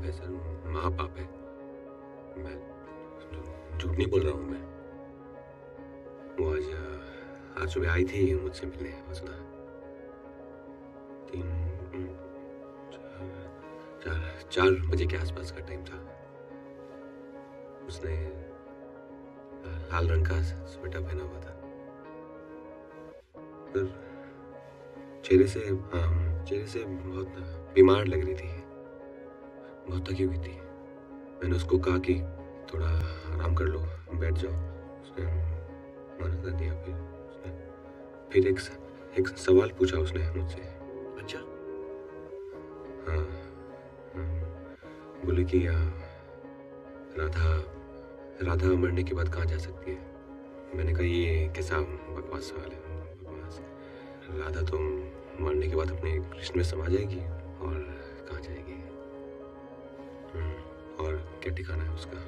पाप है सर, महापाप है। मैं झूठ नहीं बोल रहा हूँ। मैं वो आज सुबह आई थी मुझसे मिलने वसुधा। 4 बजे के आसपास का टाइम था। उसने लाल रंग का स्वेटर पहना हुआ था। चेहरे से बहुत बीमार लग रही थी, बहुत थकी हुई थी। मैंने उसको कहा कि थोड़ा आराम कर लो, बैठ जाओ। उसने मना कर दिया। फिर एक सवाल पूछा उसने मुझसे। अच्छा? हाँ, बोले कि राधा मरने के बाद कहाँ जा सकती है। मैंने कहा ये कैसा बकवास सवाल है। राधा तो मरने के बाद अपने कृष्ण में समा जाएगी और कहाँ जाएगी, और क्या ठिकाना है उसका।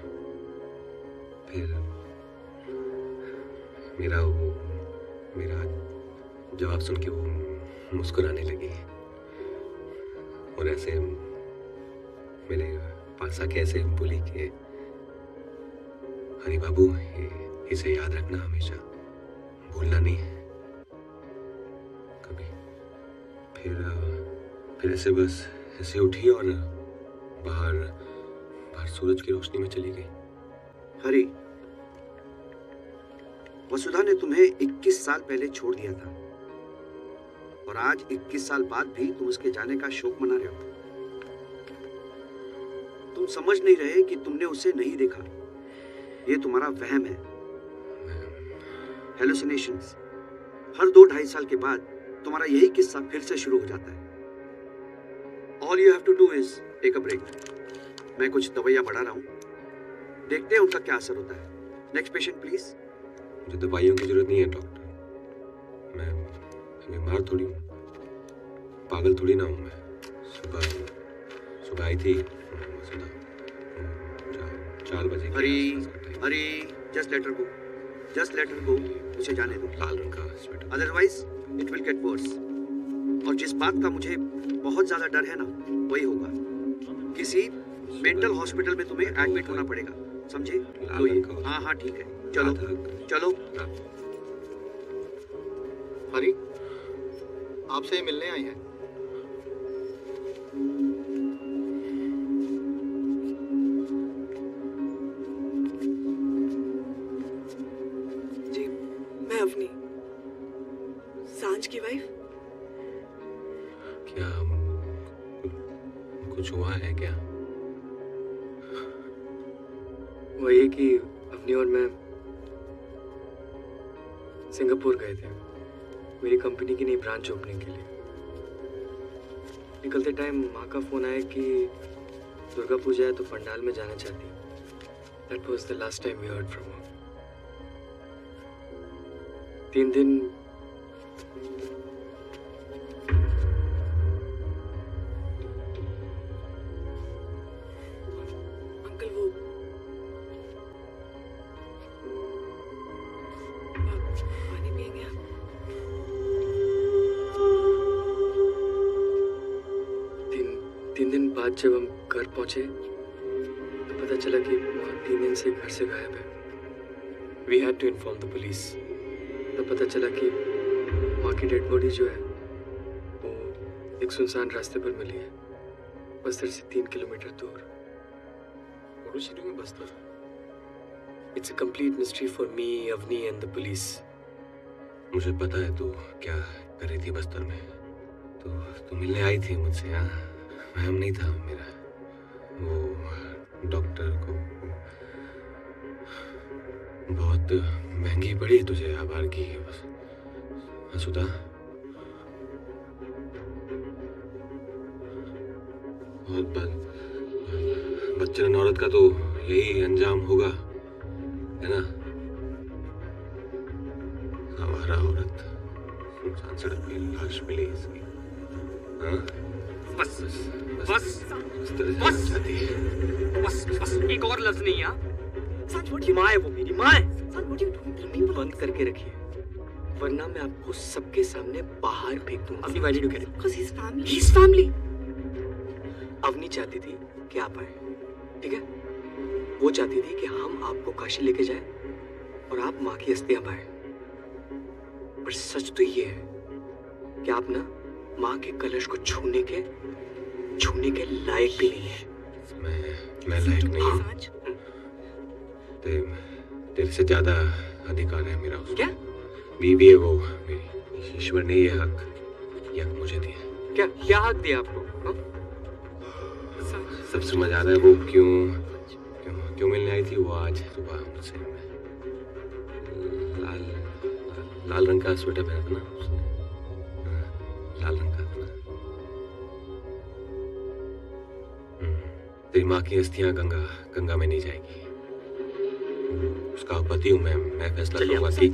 फिर मेरा जवाब सुन के वो मुस्कुराने लगी और ऐसे मेरे पास आके ऐसे बोली कि हरी बाबू, इसे याद रखना हमेशा, भूलना नहीं कभी। फिर ऐसे बस ऐसे उठी और बाहर सूरज की रोशनी में चली गई। हरी, वसुधा ने तुम्हें 21 साल पहले छोड़ दिया था और आज 21 साल बाद भी तुम उसके जाने का शोक मना रहे हो। तुम समझ नहीं रहे कि तुमने उसे नहीं देखा। ये तुम्हारा वहम है, हेलुसिनेशंस। हर 2-2.5 साल के बाद तुम्हारा यही किस्सा फिर से शुरू हो जाता है। All you have to do is take a break. मैं कुछ दवाइयां बढ़ा रहा हूँ, देखते हैं उनका क्या असर होता है। Next patient please. मुझे दवाइयों की जरूरत नहीं है डॉक्टर। मैं बीमार थोड़ी हूँ, पागल थोड़ी ना हूँ मैं। सुबह आई थी 4 बजे। हरी, just let her go, उसे जाने दो। लाल रंग का sweater. Otherwise it will get worse. और जिस बात का मुझे बहुत ज्यादा डर है ना, वही होगा। किसी मेंटल हॉस्पिटल में तुम्हें एडमिट होना पड़ेगा, समझे? तो ये हाँ ठीक है, चलो। हरी, आपसे मिलने आई है। जी, मैं अवनी, सांझ की वाइफ। क्या कुछ हुआ है क्या? वो ये कि अवनी और मैं सिंगापुर गए थे मेरी कंपनी की नई ब्रांच ओपनिंग के लिए। निकलते टाइम माँ का फोन आया कि दुर्गा पूजा है तो पंडाल में जाना चाहती है। That was the last time we heard from her. 3 दिन बाद जब हम घर पहुंचे तो पता चला कि वहाँ 3 दिन से घर से गायब है। We had to inform the police. तो पता चला कि माँ की डेड बॉडी जो है वो एक सुनसान रास्ते पर मिली है, बस्तर से 3 किलोमीटर दूर। What was she doing in Bastar? It's a complete mystery for me, Avni and the police. मुझे पता है तू क्या कर रही थी बस्तर में। तू मिलने आई थी मुझसे। हाँ, वहम नहीं था मेरा। वो डॉक्टर को बहुत महंगी पड़ी तुझे आभार की वसुधा। बहुत बच्चन औरत का तो यही अंजाम होगा, है ना? आवारा औरत सुनसान सड़क पे लाश मिली इसकी। हाँ? बस एक और लफ्ज नहीं। यहाँ माँ है, वो मेरी माँ है। बंद करके रखिए वरना मैं आपको सबके सामने बाहर फेंक दूंगा। अपनी वाली क्यों कह रहे? Because he's family. अवनी चाहती थी के आप आए, ठीक है? वो चाहती थी कि हम आपको काशी लेके जाएं और आप माँ की अस्थियां पाएं। पर सच तो ये है कि आप ना माँ के कलश को छूने के लायक भी नहीं है। मैं लायक नहीं हूँ। सांच, तेरे से ज्यादा अधिकार है मेरा उसमें। क्या बीवी है वो मेरी। ईश्वर ने ये हक मुझे दिया। क्या क्या हक दिया आपको? हाँ? सब समझ आ रहा है वो क्यों मिलने आई थी। वो आज सुबह मुझसे लाल रंग का स्वेटर पहना था ना उसने। लाल रंग का था ना। तेरी माँ की अस्थियां गंगा में नहीं जाएगी। उसका पति हूँ मैं फैसला करूंगा कि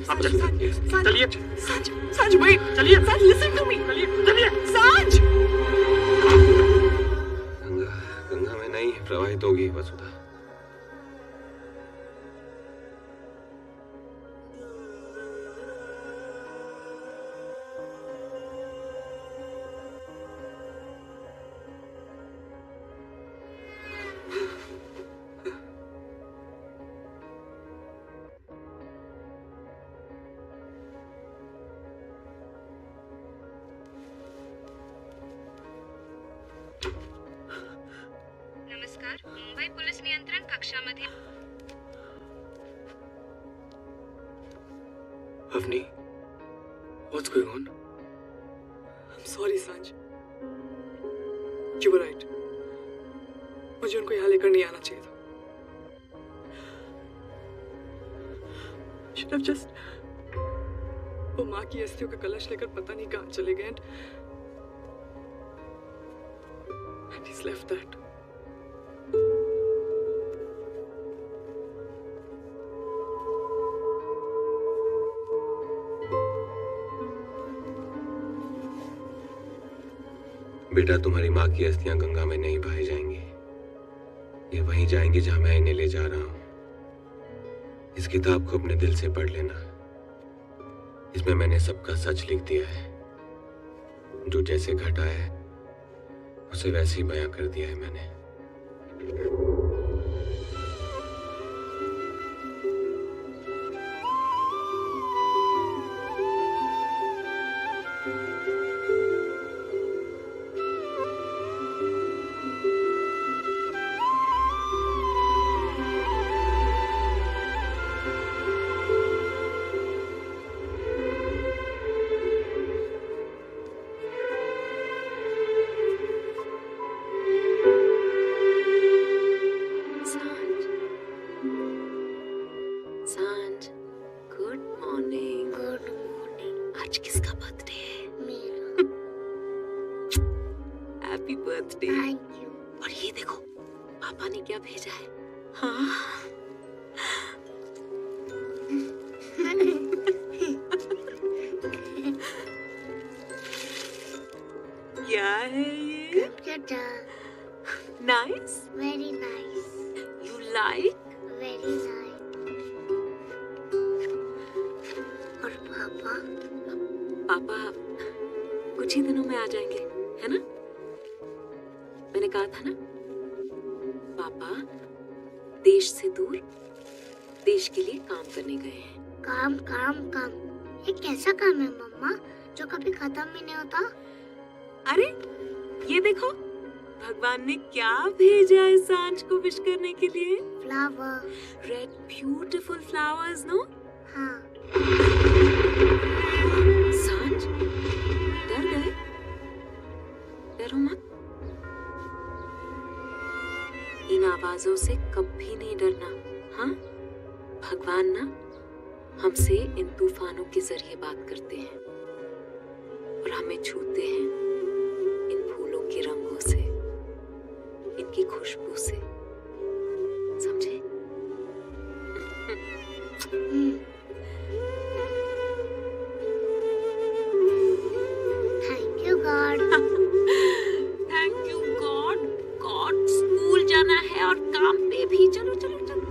चलिए सांच, wait, चलिए। सांच, listen to me, चलिए। सांच। गंगा में नहीं प्रवाहित होगी वसुधा। नमस्कार, मुंबई पोलीस नियंत्रण कक्षामध्ये Avani, what's going on? I'm sorry, सांच. You were right. मुझे उनको यहाँ लेकर नहीं आना चाहिए था. Should have just वो माँ की अस्थियों का कलश लेकर पता नहीं कहाँ चले गए and he's left that. बेटा, तुम्हारी माँ की अस्थियां गंगा में नहीं बहाई जाएंगी। ये वहीं जाएंगी जहां मैं इन्हें ले जा रहा हूं। इस किताब को अपने दिल से पढ़ लेना। इसमें मैंने सबका सच लिख दिया है। जो जैसे घटा है उसे वैसे ही बयां कर दिया है मैंने। क्या है ये? Nice? Very nice. You like? Very nice. और पापा? पापा कुछ ही दिनों में आ जाएंगे, है ना? मैंने कहा था ना, पापा देश से दूर देश के लिए काम करने गए हैं। काम काम काम, ये कैसा काम है मम्मा जो कभी खत्म ही नहीं होता? अरे ये देखो, भगवान ने क्या भेजा है सांच को विश करने के लिए? Flower. Red beautiful flowers, no? हाँ। सांच, डर गए? डरो मत। इन आवाजों से कभी नहीं डरना, हाँ? भगवान ना हमसे इन तूफानों के जरिए बात करते हैं और हमें छूते हैं इन फूलों के रंगों से, इनकी खुशबू से, समझे? Thank you God. Thank you God. God, school जाना है और काम पे भी। चलो चलो चलो।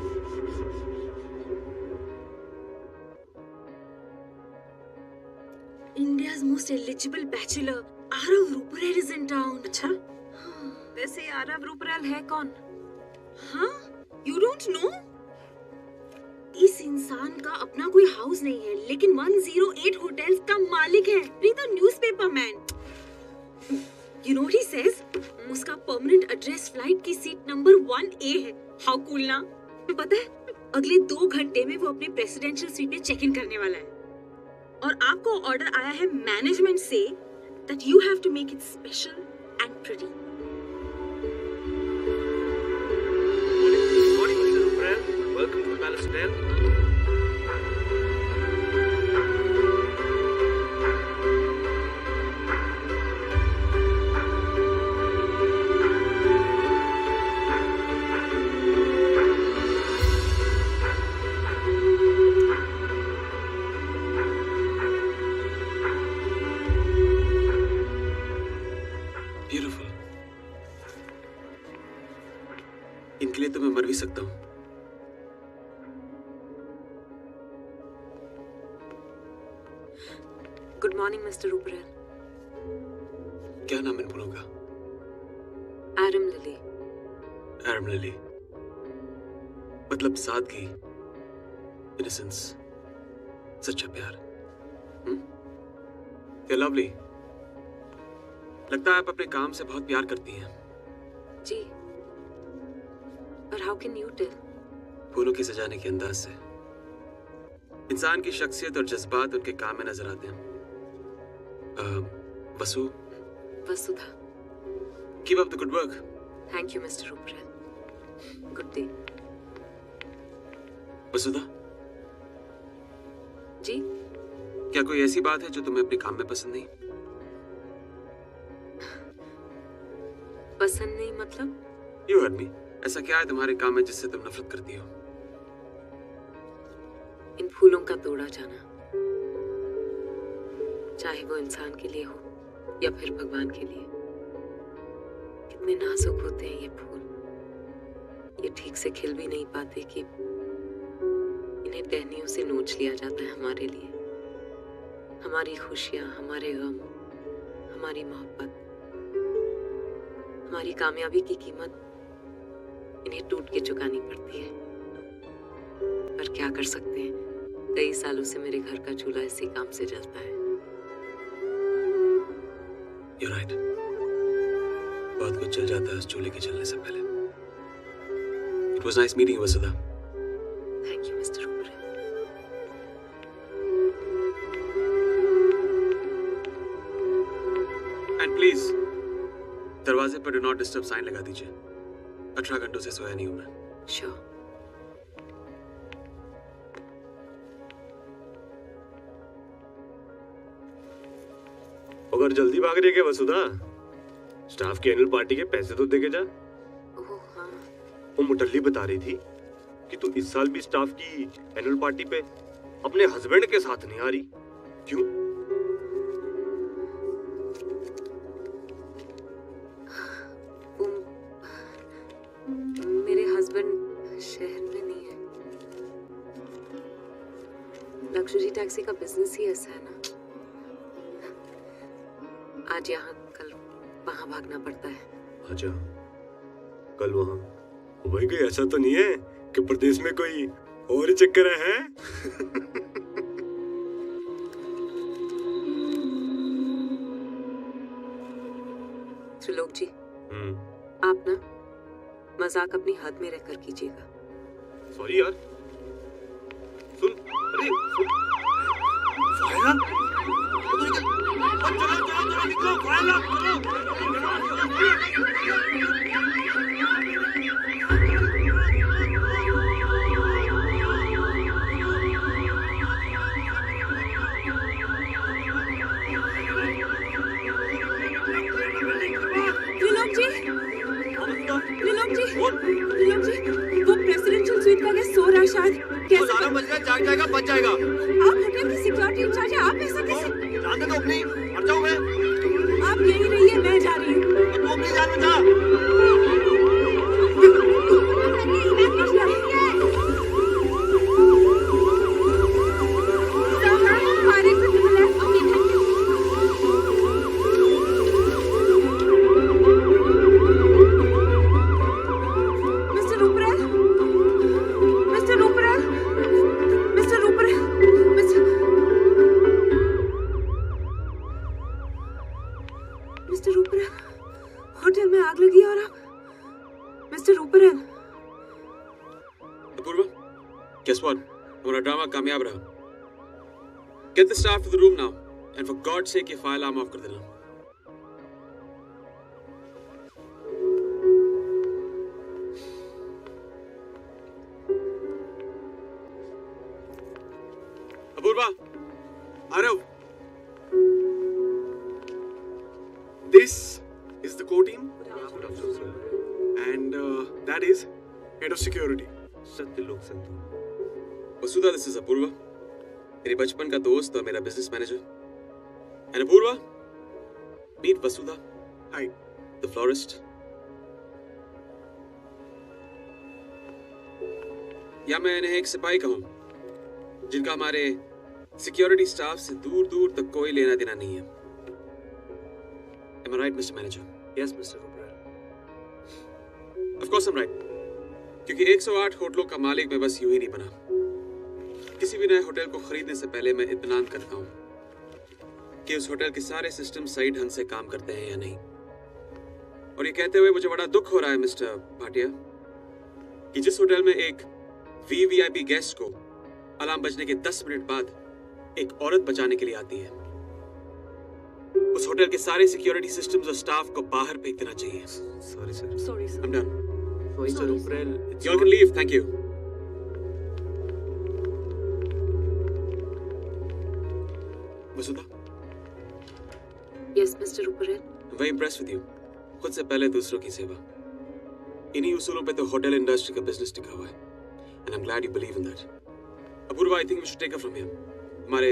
India's most eligible bachelor, Arav Rupert is in town. अच्छा? वैसे आरव रूपराल है कौन? हाँ, यू डोंट नो? इस इंसान का अपना कोई हाउस नहीं है, लेकिन 108 होटल्स का मालिक है। Read the newspaper man. You know what he says? उसका परमानेंट एड्रेस फ्लाइट की सीट नंबर 1A है। हाउ कूल ना? पता है, अगले 2 घंटे में वो अपने प्रेसिडेंशियल स्वीट में चेक इन करने वाला है। और आपको ऑर्डर आया है मैनेजमेंट से that you have to make it special and pretty. Morning, Mr. Ruprel. Welcome to the Palace Hotel. इनके लिए तो मैं मर भी सकता हूँ। Good morning mister Rupral. क्या नाम है इन फूलों का? Adam lily. एडम लिली मतलब सादगी, इनोसेंस, सच्चा प्यार। लवली, लगता है आप अपने काम से बहुत प्यार करती हैं। जी, पर हाउ कैन यू टेल? फूलों की सजाने के अंदाज से इंसान की शख्सियत और जज्बात उनके काम में नजर आते हैं। Vasudha. Keep up the good work. Thank you mister Rupral. Good day. Vasudha ji, क्या कोई ऐसी बात है जो तुम्हें अपने काम में पसंद नहीं? पसंद नहीं मतलब? You heard me. ऐसा क्या है तुम्हारे काम में जिससे तुम नफरत करती हो? इन फूलों का तोड़ा जाना, चाहे वो इंसान के लिए हो या फिर भगवान के लिए। कितने नाजुक होते हैं ये फूल। ये ठीक से खिल भी नहीं पाते कि इन्हें टहनियों से नोच लिया जाता है हमारे लिए। हमारी खुशियां, हमारे गम, हमारी मोहब्बत, हमारी कामयाबी की कीमत इन्हें टूट के चुकानी पड़ती है। पर क्या कर सकते हैं, कई सालों से मेरे घर का चूल्हा इसी काम से जलता है। You're right. बहुत कुछ चल जाता है उस चूल्हे के जलने से पहले। It was nice meeting you, Vasudha. Thank you, Mr. Rupert. And please, दरवाजे पर डू नॉट डिस्टर्ब साइन लगा दीजिए। 18 घंटों से सोया नहीं हूं मैं। Sure. अगर जल्दी भाग रही है क्या वसुधा? स्टाफ की एनुअल पार्टी के पैसे तो दे के जा। ओह हाँ। वो मुटल्ली बता रही थी कि तू इस साल भी स्टाफ की एनुअल पार्टी पे अपने हस्बैंड के साथ नहीं आ रही। क्यों? मेरे हस्बैंड शहर में नहीं है। लग्जरी टैक्सी का बिजनेस ही ऐसा है ना, आज यहाँ कल वहाँ भागना पड़ता है। अच्छा, कल वहाँ। भाई कोई ऐसा तो नहीं है कि प्रदेश में कोई और ही चक्कर है? त्रिलोक जी, आप ना मजाक अपनी हद में रहकर कीजिएगा। सॉरी यार। सुन, अरे सुन। फायदा? चलो निकलो, फायदा त्रिलोक जी, वो प्रेसिडेंशियल स्वीट का गेस्ट सो रहा है शायद। कैसे? 12 बज गए, जाग जाएगा, बच जाएगा। आप होटल की सिक्योरिटी इंचार्ज हैं, आप ऐसा कैसे? जाने दो अपनी, मर जाऊं मैं। आप यहीं रहिए, मैं जा रही हूँ। तू अपनी जान बचा। Guess what? हमारा ड्रामा कामयाब रहा. Get the staff to the room now, and for God's sake, ये फाइल आर्म ऑफ कर देना. Apoorva, Arav, this is the core team, and that is head of security. Satyalok Sandhu. Vasudha, this is Apoorva, मेरे बचपन का दोस्त और मेरा business manager. And Apurva, meet Vasudha. Hi. The florist. या मैं इन्हें एक सिपाही कहूं, जिनका हमारे सिक्योरिटी स्टाफ से दूर दूर तक कोई लेना देना नहीं है. Am I right, Mr. Manager? Yes, Mr. Oberoi. Of course I'm right. क्योंकि 108 होटलों का मालिक मैं बस यूं ही नहीं बना. किसी भी नए होटल को खरीदने से पहले मैं इत्मीनान करता हूं कि उस होटल के सारे सिस्टम सही ढंग से काम करते हैं या नहीं. और ये कहते हुए मुझे बड़ा दुख हो रहा है मिस्टर भाटिया कि जिस होटल में एक वीवीआईपी गेस्ट को अलार्म बजने के 10 मिनट बाद एक औरत बचाने के लिए आती है, उस होटल के सारे सिक्योरिटी सिस्टम्स और स्टाफ को बाहर फेंक देना चाहिए. Sorry sir. Sorry, sir. I'm done. Mr. Oberoi, You all can leave. Thank you. Vasudha, Yes, Mr. Oberoi. I'm very impressed with you. खुद से पहले दूसरों की सेवा. इन्हीं उसूलों पे तो होटल इंडस्ट्री का बिजनेस टिका हुआ है. And I'm glad you believe in that. Apurva, I think we should take her from here. हमारे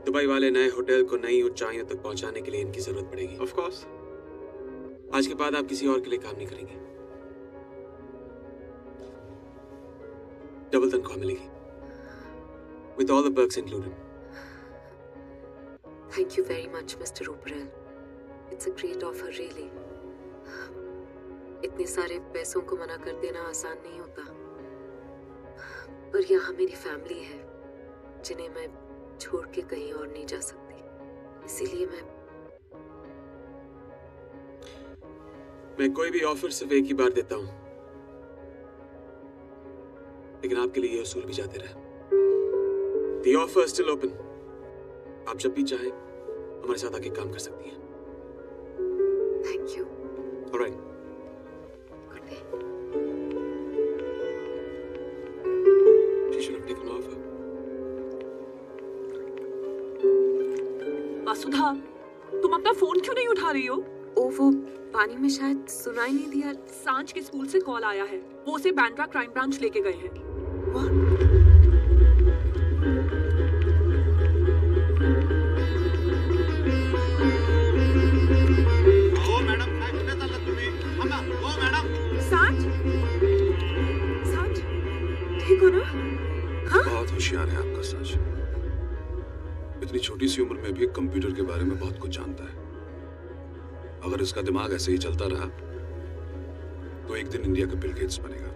दुबई वाले नए होटल को नई ऊंचाइयों तक पहुंचाने के लिए इनकी जरूरत पड़ेगी. Of course. आज के बाद आप किसी और के लिए काम नहीं करेंगे. डबल तनख्वाह मिलेगी. With all the perks included. Thank you very much, Mr. Oberoi. It's a great offer, really. इतने सारे पैसों को मना कर देना आसान नहीं होता. पर यहाँ मेरी फैमिली है, जिन्हें मैं छोड़ के कहीं और नहीं जा सकती. इसीलिए मैं कोई भी ऑफर सिर्फ एक ही बार देता हूँ, लेकिन आपके लिए ये उसूल भी जाते रहे. The offer is still open. आप जब भी चाहें हमारे साथ आके काम कर सकती हैं. Thank you. All right. Good day. She should have taken the offer. वसुधा, तुम अपना फोन क्यों नहीं उठा रही हो? ओ, वो पानी में शायद सुनाई नहीं दिया. सांझ के स्कूल से कॉल आया है. वो उसे बैंड्रा क्राइम ब्रांच लेके गए हैं. What? हो मॅडम, काय कुठे चाललात तुम्ही? थांबा. हो मॅडम. सांझ, सांझ, ठीक हो ना? हाँ? बहुत होशियार है आपका सांझ. इतनी छोटी सी उम्र में भी कंप्यूटर के बारे में बहुत कुछ जानता है. अगर इसका दिमाग ऐसे ही चलता रहा तो एक दिन इंडिया का बिल गेट्स बनेगा.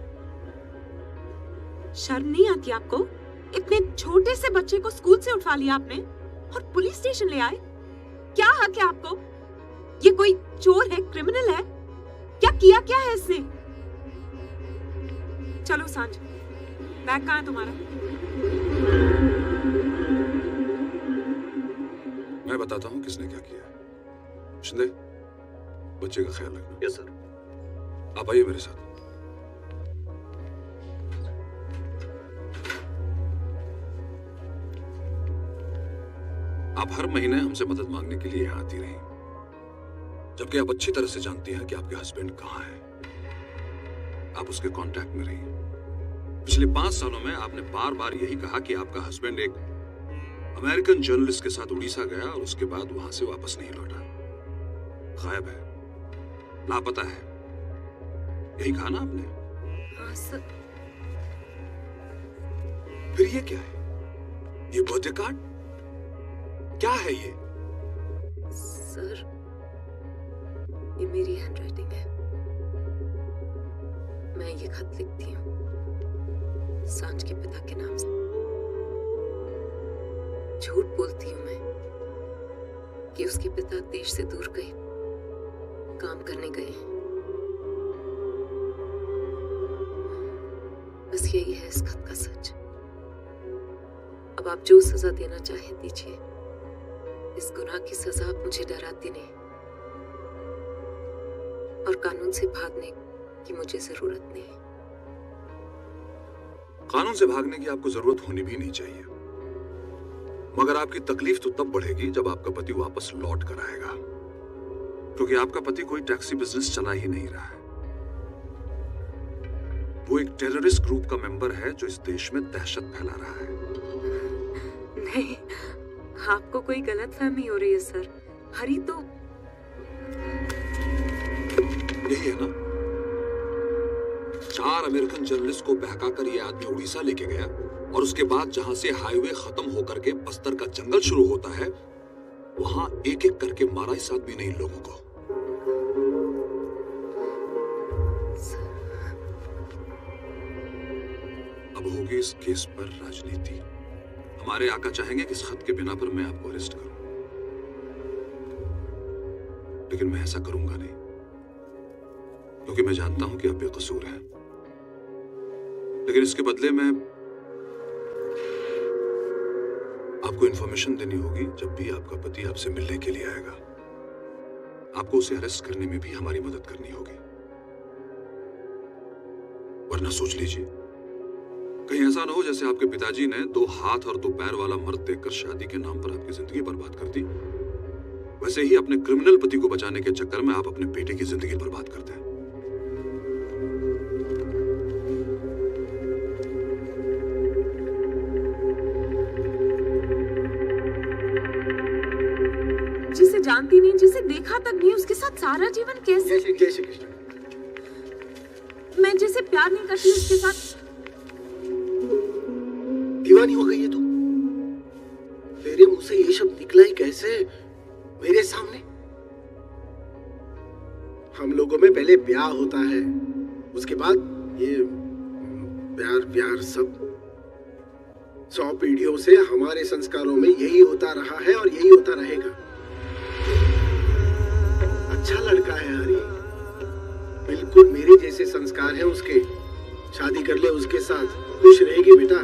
शर्म नहीं आती आपको? इतने छोटे से बच्चे को स्कूल से उठवा लिया आपने और पुलिस स्टेशन ले आए. क्या हक है आपको? ये कोई चोर है, क्रिमिनल है? क्या किया है इसने? चलो सांझ, बैग कहाँ है तुम्हारा? मैं बताता हूँ किसने क्या किया. शिंदे, बच्चे का ख्याल रखना. Yes sir. आप आइए मेरे साथ. आप हर महीने हमसे मदद मांगने के लिए यहाँ आती रही, जबकि आप अच्छी तरह से जानती हैं कि आपके हस्बैंड कहाँ हैं. आप उसके कांटेक्ट में रही. पिछले 5 सालों में आपने बार बार यही कहा कि आपका हस्बैंड एक अमेरिकन जर्नलिस्ट के साथ उड़ीसा गया और उसके बाद वहां से वापस नहीं लौटा. गायब है, लापता है. यही कहा ना आपने? हाँ सर. फिर ये क्या है? ये बर्थडे कार्ड क्या है ये? सर, ये मेरी हैंडराइटिंग है. मैं ये खत लिखती हूँ सांझ के पिता के नाम से. झूठ बोलती हूँ मैं कि उसके पिता देश से दूर गए, काम करने गए हैं. बस यही है इस खत का सच. अब आप जो सजा देना चाहे दीजिए। इस गुनाह की सजा अब मुझे डराती नहीं और कानून से भागने की मुझे जरूरत नहीं। कानून से भागने की आपको जरूरत होनी भी नहीं चाहिए, मगर आपकी तकलीफ तो तब बढ़ेगी जब आपका पति वापस लौट कर आएगा, क्योंकि आपका पति कोई टैक्सी बिजनेस चला ही नहीं रहा है। वो एक टेररिस्ट ग्रुप का मेंबर है जो इस देश में दहशत फैला रहा है। नहीं, आपको कोई गलतफहमी हो रही है सर। हरी तो यही है ना, 4 अमेरिकन जर्नलिस्ट को बहकाकर ये आदमी उड़ीसा लेके गया और उसके बाद जहां से हाईवे खत्म होकर के बस्तर का जंगल शुरू होता है वहां एक एक करके मारा इस आदमी ने इन लोगों को। अब होगी इस केस पर राजनीति। हमारे आका चाहेंगे कि इस खत के बिना पर मैं आपको अरेस्ट करूं, लेकिन मैं ऐसा करूंगा नहीं, क्योंकि मैं जानता हूं कि आप बेकसूर हैं। लेकिन इसके बदले में आपको इंफॉर्मेशन देनी होगी जब भी आपका पति आपसे मिलने के लिए आएगा। आपको उसे अरेस्ट करने में भी हमारी मदद करनी होगी, वरना सोच लीजिए कहीं ऐसा ना हो जैसे आपके पिताजी ने 2 हाथ और 2 पैर वाला मर्द देखकर शादी के नाम पर आपकी जिंदगी बर्बाद कर दी। वैसे ही अपने क्रिमिनल पति को बचाने के चक्कर में आप अपने बेटे की जिंदगी बर्बाद करते हैं। जिसे जानती नहीं, जिसे देखा तक नहीं, उसके साथ सारा जीवन कैसे? जय श्री कृष्ण। मैं जिसे प्यार नहीं करती उसके साथ। दीवानी हो गई है तू? तेरे मुंह से ये शब्द निकला ही कैसे मेरे सामने? हम लोगों में पहले ब्याह होता है, उसके बाद ये प्यार प्यार सब। 100 पीढ़ियों से हमारे संस्कारों में यही होता रहा है और यही होता रहेगा। अच्छा लड़का है हरी, बिल्कुल मेरे जैसे संस्कार हैं उसके। शादी कर ले उसके साथ, खुश रहेगी बेटा।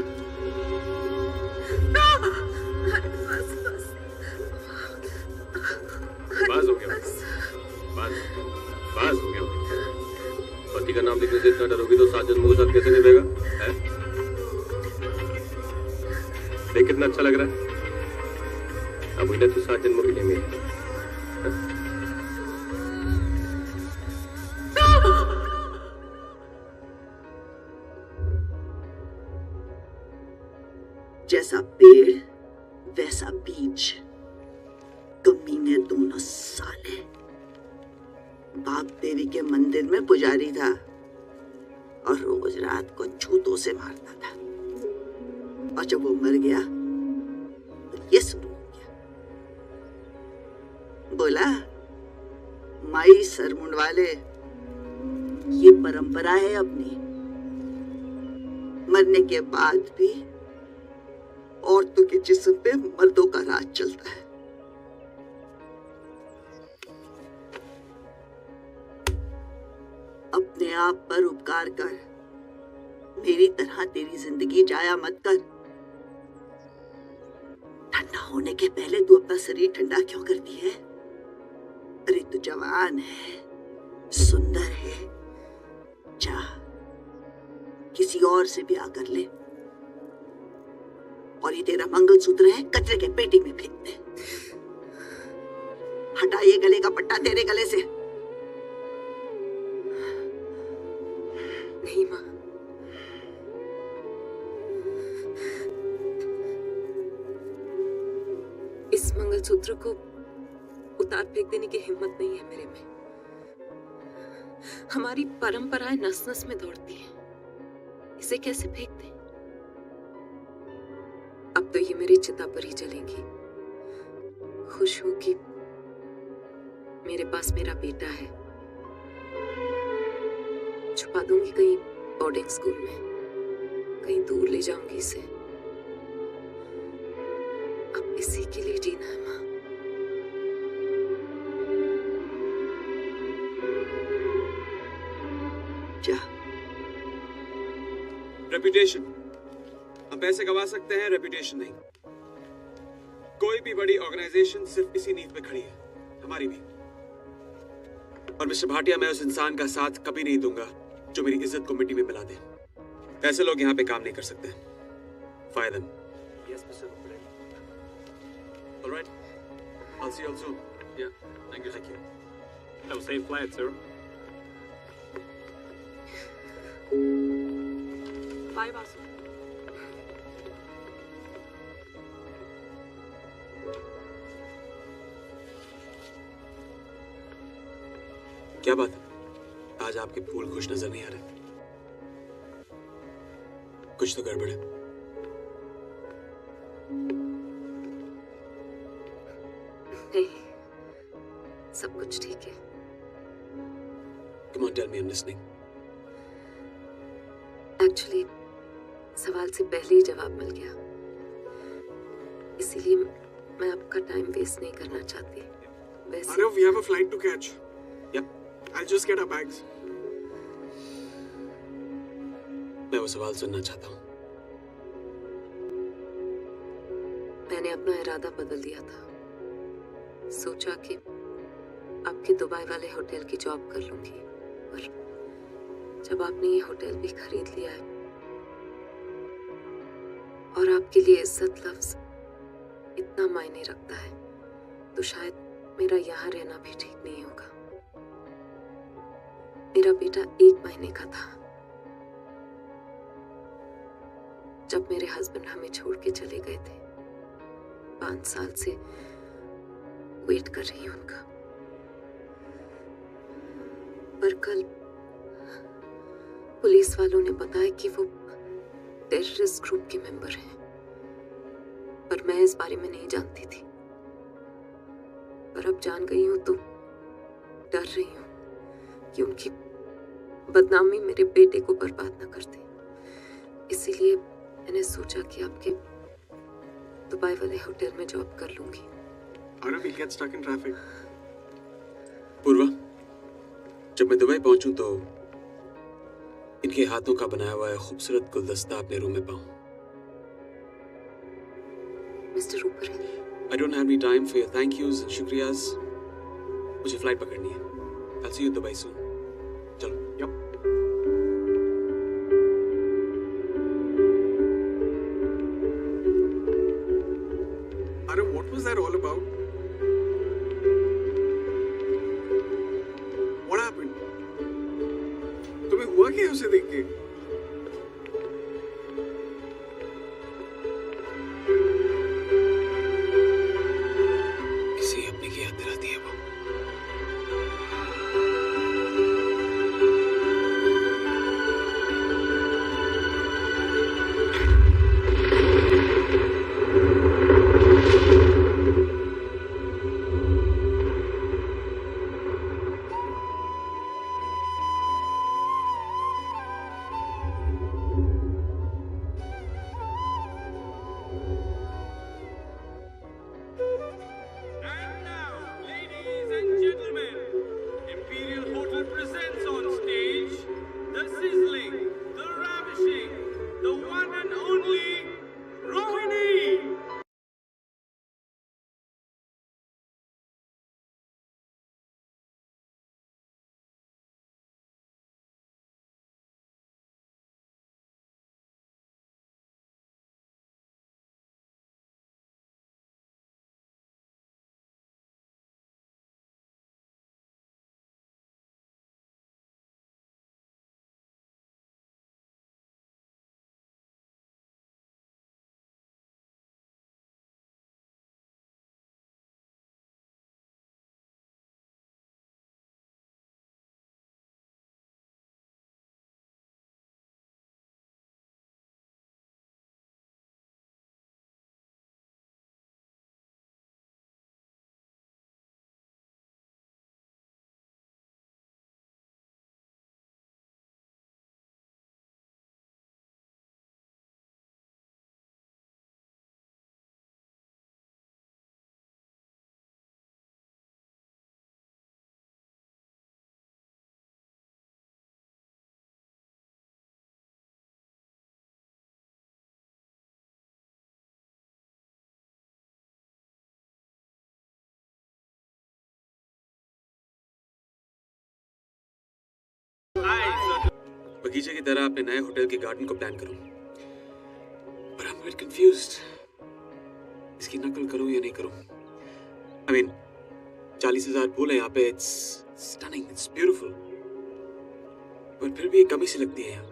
बस हो गया, बस हो गया। पति का नाम लिखने से इतना डरोगी तो 7 जन्मों के साथ कैसे निभेगा? देख कितना अच्छा लग रहा है। अब इन्हें तो 7 जन्मों के लिए मिले। जैसा पेड़ वैसा बीज, कमीने दोनों साले। बाप देवी के मंदिर में पुजारी था और रोज रात को जूतों से मारता था, और जब वो मर गया तो ये शुरू हो गया। बोला, माई सर मुंडवाले, ये परंपरा है अपनी। मरने के बाद भी औरतों के जिस्म पे मर्दों का राज चलता है। अपने आप पर उपकार कर, मेरी तरह तेरी जिंदगी जाया मत कर। ठंडा होने के पहले तू अपना शरीर ठंडा क्यों करती है? अरे तू जवान है, सुंदर है, जा किसी और से ब्याह कर ले, और ये तेरा मंगलसूत्र है कचरे के पेटी में फेंक दे। हटा ये गले का पट्टा तेरे गले से। नहीं माँ, इस मंगलसूत्र को उतार फेंक देने की हिम्मत नहीं है मेरे में। हमारी परंपराएं नस नस में दौड़ती हैं, इसे कैसे फेंक दें? अब तो ये मेरी चिता पर ही जलेंगी। खुश हूं कि मेरे पास मेरा बेटा है। छुपा दूंगी कहीं बोर्डिंग स्कूल में, कहीं दूर ले जाऊंगी इसे। अब इसी के लिए जीना है माँ। रेपुटेशन, अब हम पैसे कमा सकते हैं, रेपुटेशन नहीं। कोई भी बड़ी ऑर्गेनाइजेशन सिर्फ इसी नींव पे खड़ी है, हमारी भी। और मिस्टर भाटिया, मैं उस इंसान का साथ कभी नहीं दूंगा जो मेरी इज्जत को मिट्टी में मिला दे। ऐसे लोग यहाँ पे काम नहीं कर सकते। Fire them. Yes, Mr. Rupert. All right. I'll see you all soon. Yeah, thank you. Thank you. Have a safe flight, sir. Bye, Vasu. क्या बात है? आज आपके फूल खुश नजर नहीं आ रहे। कुछ तो गड़बड़ है। नहीं, सब कुछ ठीक है। Come on, tell me, I'm listening. Actually सवाल से पहले ही जवाब मिल गया, इसीलिए मैं आपका टाइम वेस्ट नहीं करना चाहती। वैसे Arav, we have a flight to catch. Yep. I'll just get our bags. मैं वो सवाल सुनना चाहता हूँ। मैंने अपना इरादा बदल दिया था। सोचा कि आपके दुबई वाले होटल की जॉब कर लूंगी, पर जब आपने ये होटल भी खरीद लिया है और आपके लिए इज्जत लफ्ज इतना मायने रखता है, तो शायद मेरा यहाँ रहना भी ठीक नहीं होगा। मेरा बेटा 1 महीने का था जब मेरे हस्बैंड हमें छोड़ के चले गए थे। 5 साल से वेट कर रही हूं उनका, पर कल पुलिस वालों ने बताया कि वो टेररिस्ट ग्रुप के मेंबर हैं, पर मैं इस बारे में नहीं जानती थी। पर अब जान गई हूं तो डर रही हूं कि उनकी बदनामी मेरे बेटे को बर्बाद न कर दे। इसीलिए मैंने सोचा कि आपके दुबई वाले होटल में जॉब कर लूंगी। Arav, we'll get stuck in traffic. पूर्वा, जब मैं दुबई पहुंचूं तो इनके हाथों का बनाया हुआ खूबसूरत गुलदस्ता अपने रूम में पाऊं। Mister Rupar, I don't have any time for your thank yous and शुक्रियाज। मुझे फ्लाइट पकड़नी है। I'll see you in Dubai soon. चलो। Yep. Arav, what was that all about? What happened? तुम्हें हुआ क्या उसे देख के? किसी अपने की याद दिलाती है वो। बगीचे की तरह अपने नए होटल के गार्डन को प्लान करूं, पर आई एम वेरी कंफ्यूज्ड। इसकी नकल करूं या नहीं करूं? I mean, 40,000 फूल है यहाँ पे, इट्स स्टनिंग, इट्स ब्यूटीफुल, पर फिर भी एक कमी सी लगती है यहाँ।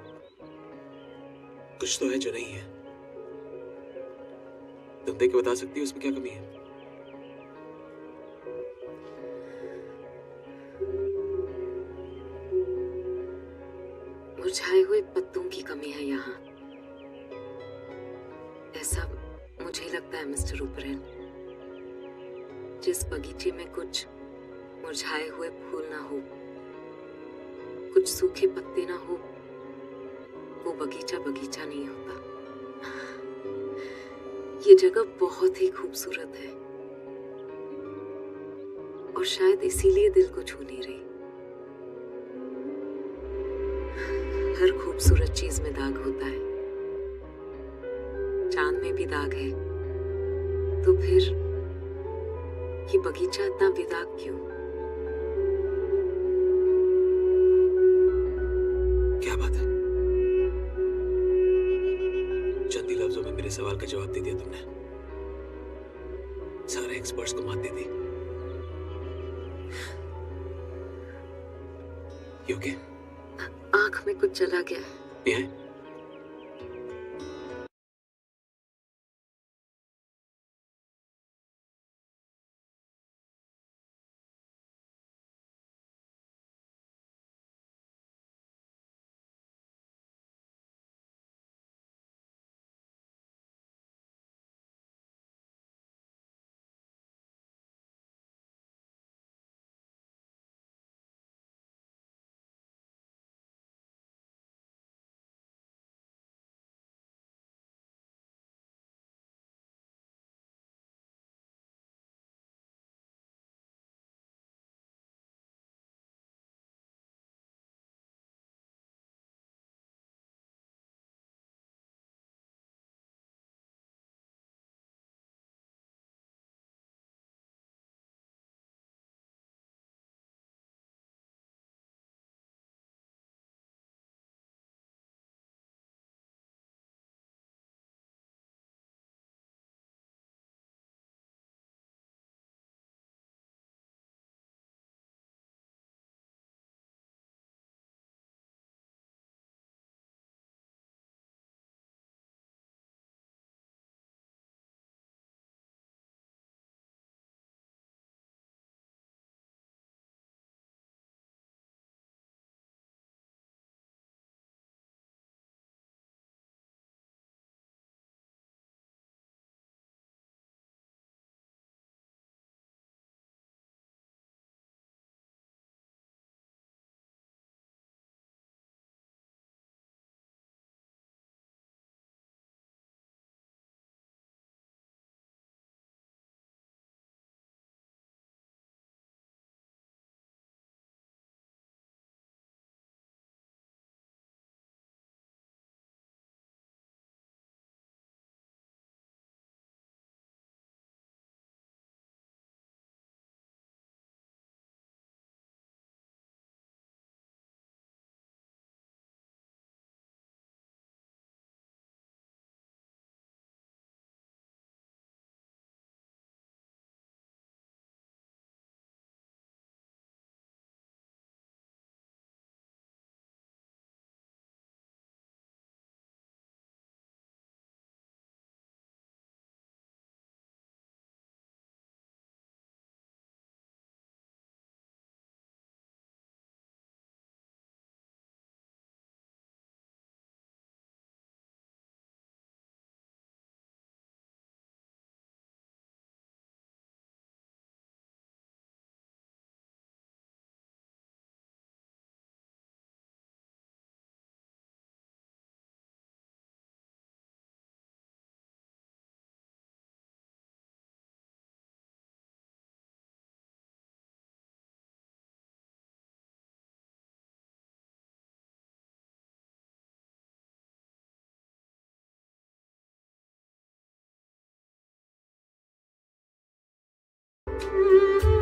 कुछ तो है जो नहीं है। तुम देख के बता सकती हो उसमें क्या कमी है? मुरझाए हुए पत्तों की कमी है यहाँ, ऐसा मुझे लगता है मिस्टर ओबेरॉय। जिस बगीचे में कुछ मुरझाए हुए फूल ना हो, कुछ सूखे पत्ते ना हो, वो बगीचा बगीचा नहीं होता। ये जगह बहुत ही खूबसूरत है और शायद इसीलिए दिल को छू नहीं रही। हर खूबसूरत चीज में दाग होता है, चांद में भी दाग है, तो फिर ये बगीचा इतना बेदाग क्यों? क्या बात है, चंद ही लफ्जों में मेरे सवाल का जवाब दे दिया तुमने। सारे एक्सपर्ट्स को मात दे दी। You okay? आंख में कुछ चला गया है।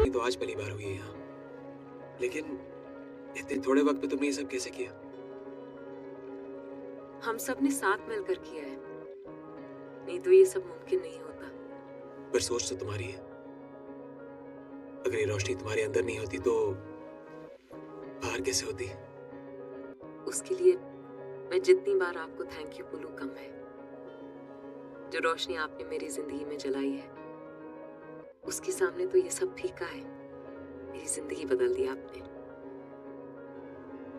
ये तो आज पहली बार हुई है यहाँ, लेकिन इतने थोड़े वक्त में तुमने ये सब कैसे किया? हम सब ने साथ मिलकर किया है, नहीं तो ये सब मुमकिन नहीं होता। पर सोच तो तुम्हारी है। अगर ये रोशनी तुम्हारे अंदर नहीं होती तो बाहर कैसे होती? उसके लिए मैं जितनी बार आपको थैंक यू बोलूं कम है। जो रोशनी आपने मेरी जिंदगी में जलाई है, उसके सामने तो ये सब फीका है। मेरी जिंदगी बदल दी आपने,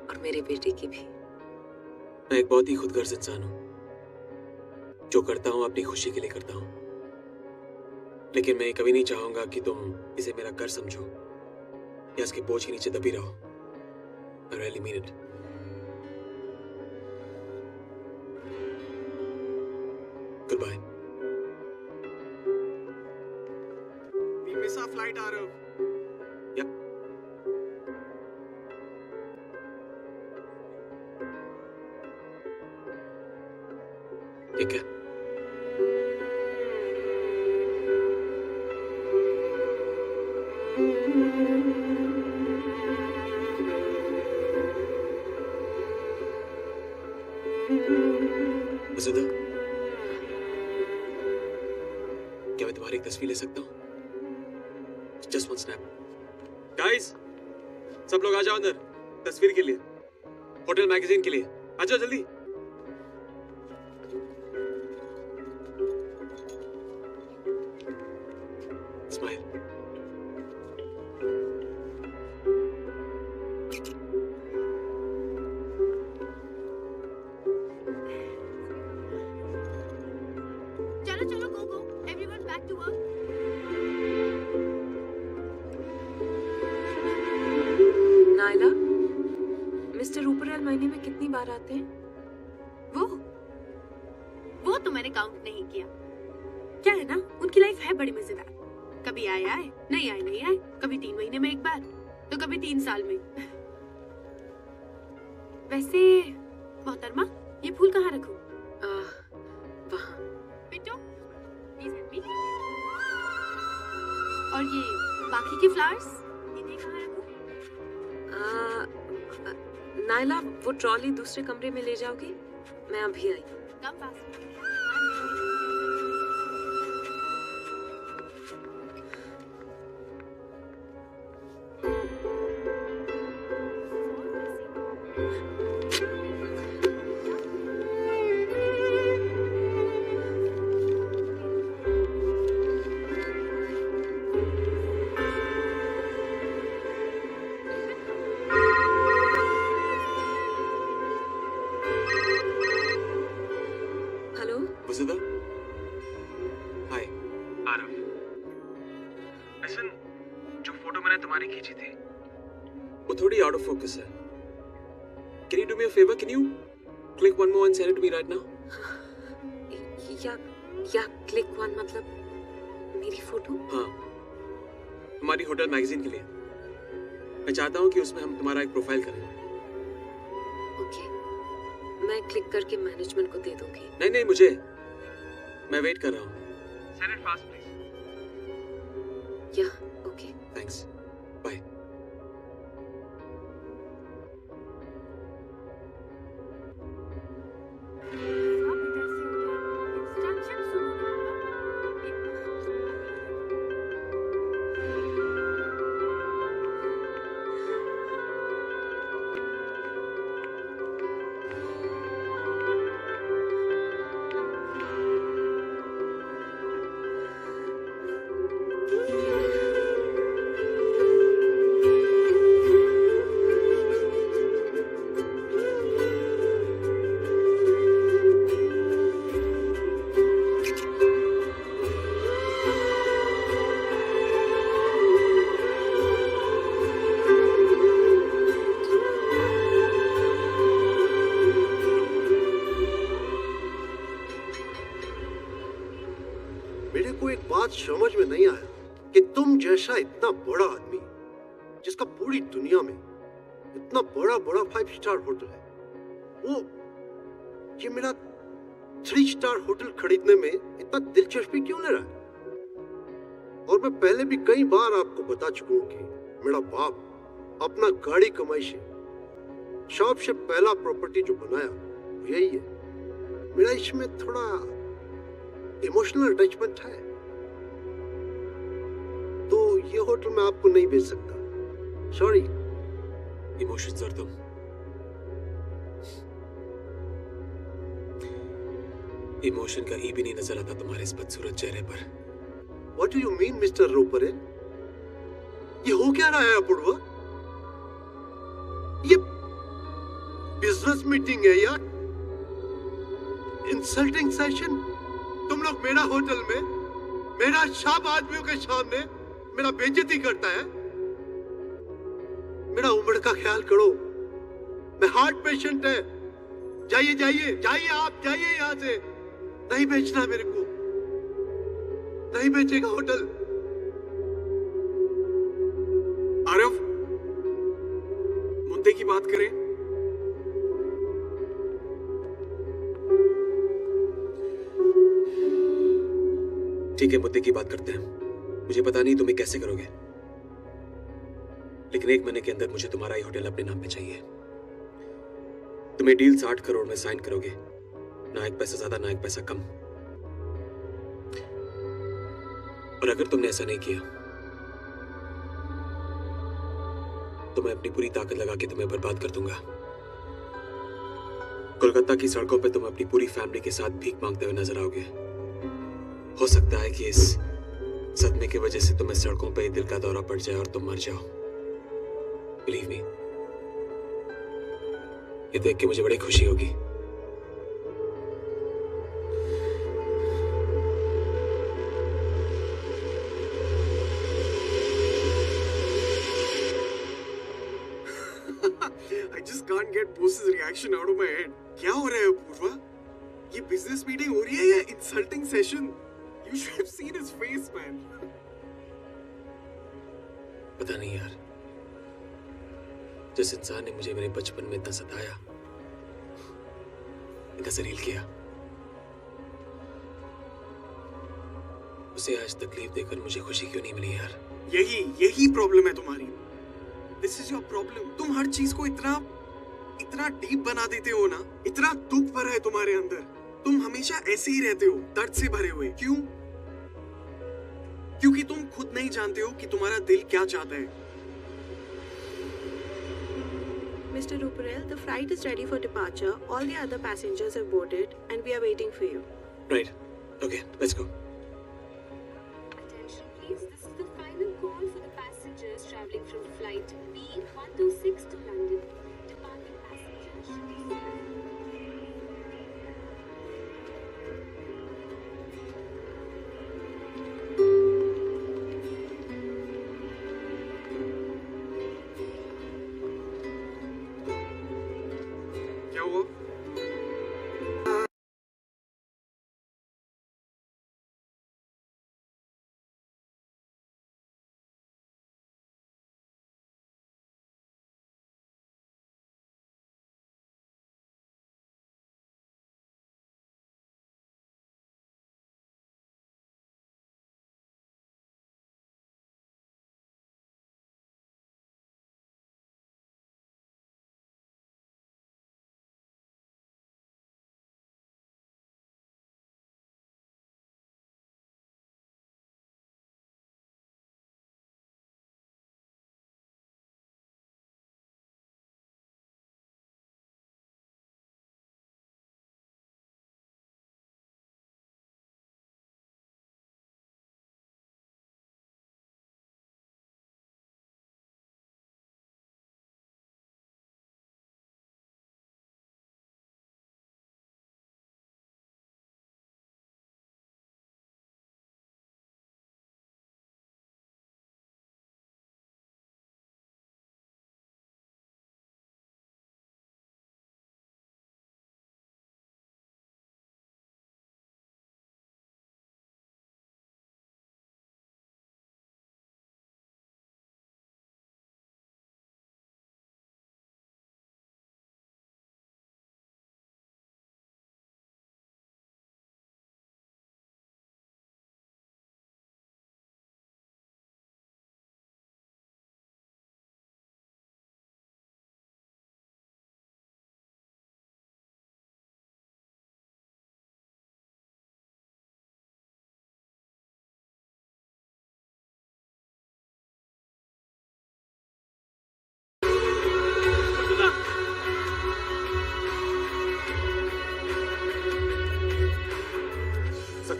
और मेरे बेटे की भी। मैं एक बहुत ही खुदगर्ज इंसान हूं। जो करता हूं अपनी खुशी के लिए करता हूं, लेकिन मैं कभी नहीं चाहूंगा कि तुम इसे मेरा कर समझो या इसके बोझ के नीचे दबी रहो। I really mean it. Goodbye. We miss our flight, Arav. Yep. ठीक है। वसुधा, क्या मैं तुम्हारी एक तस्वीर ले सकता हूँ? Just one snap. Guys, सब लोग आ जाओ अंदर तस्वीर के लिए, होटल मैगजीन के लिए। आ जाओ जल्दी। Smile. चलो चलो, go go, everyone back to work. Naila, mister Rupral महीने में कितनी बार आते हैं? वो तो मैंने काउंट नहीं किया। क्या है ना, उनकी लाइफ है बड़ी मजेदार। कभी आए आए, नहीं आए नहीं आए, कभी 3 महीने में एक बार, तो कभी 3 साल में। वैसे मोहतरमा, ये फूल कहाँ रखूं? वहाँ। Bittu, please help me. और ये बाकी के फ्लावर्स, इन्हें कहाँ रखूं? नायला, वो ट्रॉली दूसरे कमरे में ले जाओगी? मैं अभी आई। Come fast. Vasudha, hi. Aarav, listen, जो फोटो मैंने तुम्हारी खींची थी वो थोड़ी आउट ऑफ फोकस है। Can you do me a favor? Can you click one more and send it to me right now? या क्लिक वन मतलब मेरी फोटो? हाँ, हमारी होटल मैगजीन के लिए। मैं चाहता हूँ कि उसमें हम तुम्हारा एक प्रोफाइल करें। ओके, मैं क्लिक करके मैनेजमेंट को दे दूंगी। नहीं, मुझे, मैं वेट कर रहा हूँ। Send it fast, please. या, ओके। Thanks. Bye. मेरे को एक बात समझ में नहीं आया कि तुम जैसा इतना बड़ा आदमी, जिसका पूरी दुनिया में इतना बड़ा बड़ा 5 स्टार होटल है, वो ये मेरा 3 स्टार होटल खरीदने में इतना दिलचस्पी क्यों ले रहा है? और मैं पहले भी कई बार आपको बता चुका हूं कि मेरा बाप अपना गाड़ी कमाई से शॉप से पहला प्रॉपर्टी जो बनाया वो यही है। मेरा इसमें थोड़ा इमोशनल अटैचमेंट है, तो ये होटल मैं आपको नहीं बेच सकता, सॉरी। इमोशंस और तुम, इमोशन का ई भी नहीं नजर आता तुम्हारे इस बदसूरत चेहरे पर। What do you mean, mister Ropre? ये हो क्या रहा है अपूर्वा? ये बिजनेस मीटिंग है यार, इंसल्टिंग सेशन। तुम लोग मेरा होटल में मेरा शाम आदमियों के सामने मेरा बेइज्जती करता है। मेरा उम्र का ख्याल करो, मैं हार्ट पेशेंट है। जाइए जाइए जाइए, आप जाइए यहाँ से। नहीं बेचना मेरे को, नहीं बेचेगा होटल। आरव, मुद्दे की बात करें। ठीक है, मुद्दे की बात करते हैं। मुझे पता नहीं तुम ये कैसे करोगे, लेकिन 1 महीने के अंदर मुझे तुम्हारा ही होटल अपने नाम पे चाहिए। तुम ये डील 60 करोड़ में साइन करोगे, ना एक पैसा ज्यादा ना एक पैसा कम। और अगर तुमने ऐसा नहीं किया तो मैं अपनी पूरी ताकत लगा के तुम्हें बर्बाद कर दूंगा। कोलकाता की सड़कों पे तुम अपनी पूरी फैमिली के साथ भीख मांगते हुए नजर आओगे। हो सकता है कि इस सदमे की वजह से तुम्हें सड़कों पे दिल का दौरा पड़ जाए और तुम मर जाओ। बिलीव मी, ये देख के मुझे बड़ी खुशी होगी। I just can't get boss's reaction out of my head. क्या हो रहा है अपूर्वा? ये बिजनेस मीटिंग हो रही है या insulting session? You should have seen his face, man. पता नहीं यार, जिस इंसान ने मुझे मेरे बचपन में इतना सताया, इतना जलील किया, उसे आज तकलीफ देकर मुझे खुशी क्यों नहीं मिली यार? यही प्रॉब्लम है तुम्हारी। This is your problem. तुम हर चीज को इतना डीप बना देते हो ना, इतना दुख भरा है तुम्हारे अंदर। तुम हमेशा ऐसे ही रहते हो, दर्द से भरे हुए। क्यों? क्योंकि तुम खुद नहीं जानते हो कि तुम्हारा दिल क्या चाहता है। Mr. Ruparel, the flight is ready for departure. All the other passengers have boarded and we are waiting for you. Right. Okay, let's go. Attention please, this is the final call for the passengers traveling from flight B126 to London. Departing passengers should be क्या हुआ?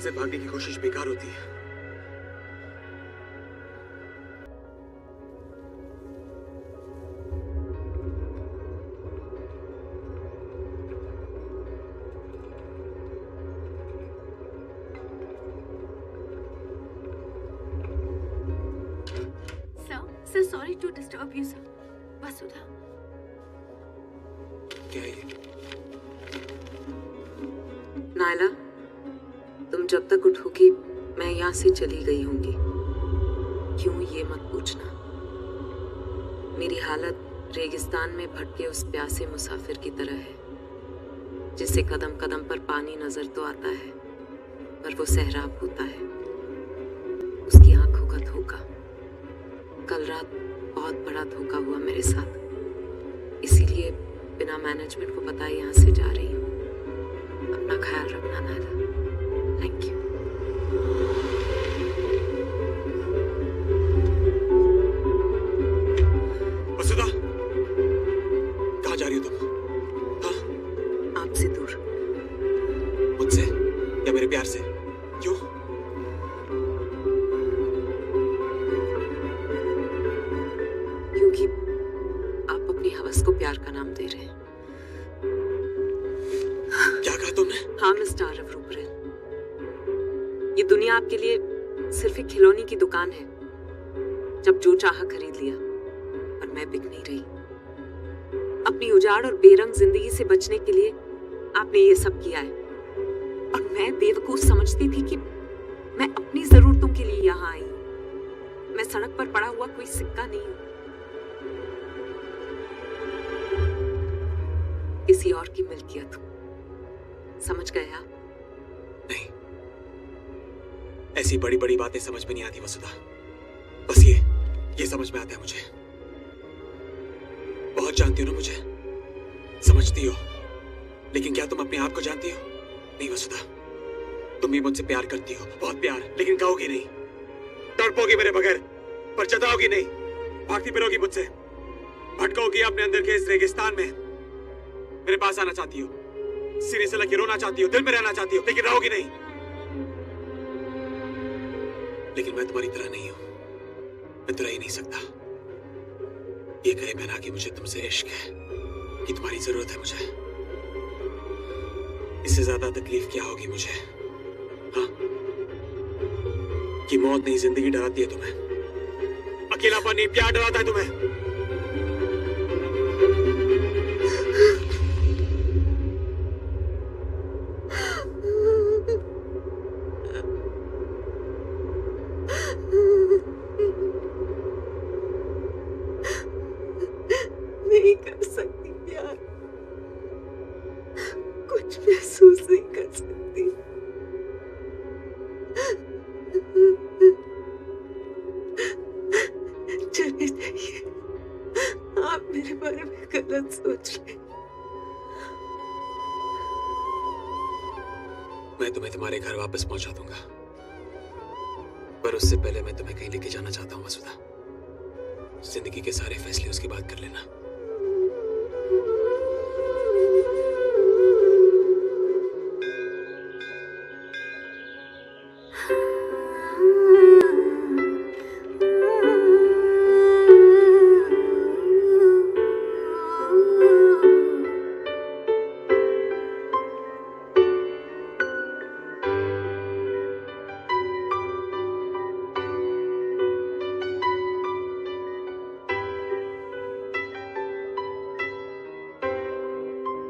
से भागने की कोशिश बेकार होती है। Sir, sorry to disturb you, sir. वसुधा। क्या है ये? नायला, तुम जब तक उठोगी मैं यहाँ से चली गई होंगी। क्यों ये मत पूछना। मेरी हालत रेगिस्तान में भटके उस प्यासे मुसाफिर की तरह है जिसे कदम कदम पर पानी नजर तो आता है पर वो सहराब होता है। उसकी आंखों का धोखा। कल रात बहुत बड़ा धोखा हुआ मेरे साथ, इसीलिए बिना मैनेजमेंट को बताए यहाँ से जा रही हूँ। अपना ख्याल रखना नायला। Thank you. वसुधा, कहाँ जा रही हो तुम? हाँ? आपसे दूर। मुझसे या मेरे प्यार से? क्यों? क्योंकि आप अपनी हवस को प्यार का नाम दे रहे हैं। क्या कहा तुमने? हाँ मिस्टर आरव रूपरेल, ये दुनिया आपके लिए सिर्फ एक खिलौने की दुकान है। जब जो चाहा खरीद लिया, पर मैं बिक नहीं रही। अपनी उजाड़ और बेरंग जिंदगी से बचने के लिए आपने ये सब किया है, और मैं बेवकूफ समझती थी कि मैं अपनी जरूरतों के लिए यहाँ आई हूँ। मैं सड़क पर पड़ा हुआ कोई सिक्का नहीं हूँ। किसी और की मिल्कियत हूँ। समझ गए आप? नहीं, ऐसी बड़ी बड़ी बातें समझ में नहीं आती वसुधा। बस ये समझ में आता है मुझे। बहुत जानती हो ना मुझे, समझती हो, लेकिन क्या तुम अपने आप को जानती हो? नहीं वसुधा, तुम भी मुझसे प्यार करती हो, बहुत प्यार, लेकिन कहोगी नहीं। तड़पोगी मेरे बगैर, पर जताओगी नहीं। भागती फिरोगी मुझसे, भटकोगी अपने अंदर के इस रेगिस्तान में। मेरे पास आना चाहती हो, सीने से लगे रोना चाहती हो, दिल में रहना चाहती हो, लेकिन रहोगी नहीं। लेकिन मैं तुम्हारी तरह नहीं हूं, मैं तो रह ही नहीं सकता। ये कहे बिना कि मुझे तुमसे इश्क है, कि तुम्हारी जरूरत है मुझे। इससे ज्यादा तकलीफ क्या होगी मुझे? हाँ? कि मौत नहीं जिंदगी डराती है तुम्हें, अकेलापन नहीं प्यार डराता है तुम्हें। नहीं कर सकती प्यार, कुछ महसूस नहीं कर सकती। चले जाइए, आप मेरे बारे में गलत सोच रहे। मैं तुम्हें तुम्हारे घर वापस पहुंचा दूंगा, पर उससे पहले मैं तुम्हें कहीं लेके जाना चाहता हूँ वसुधा। जिंदगी के सारे फैसले उसके बाद कर लेना।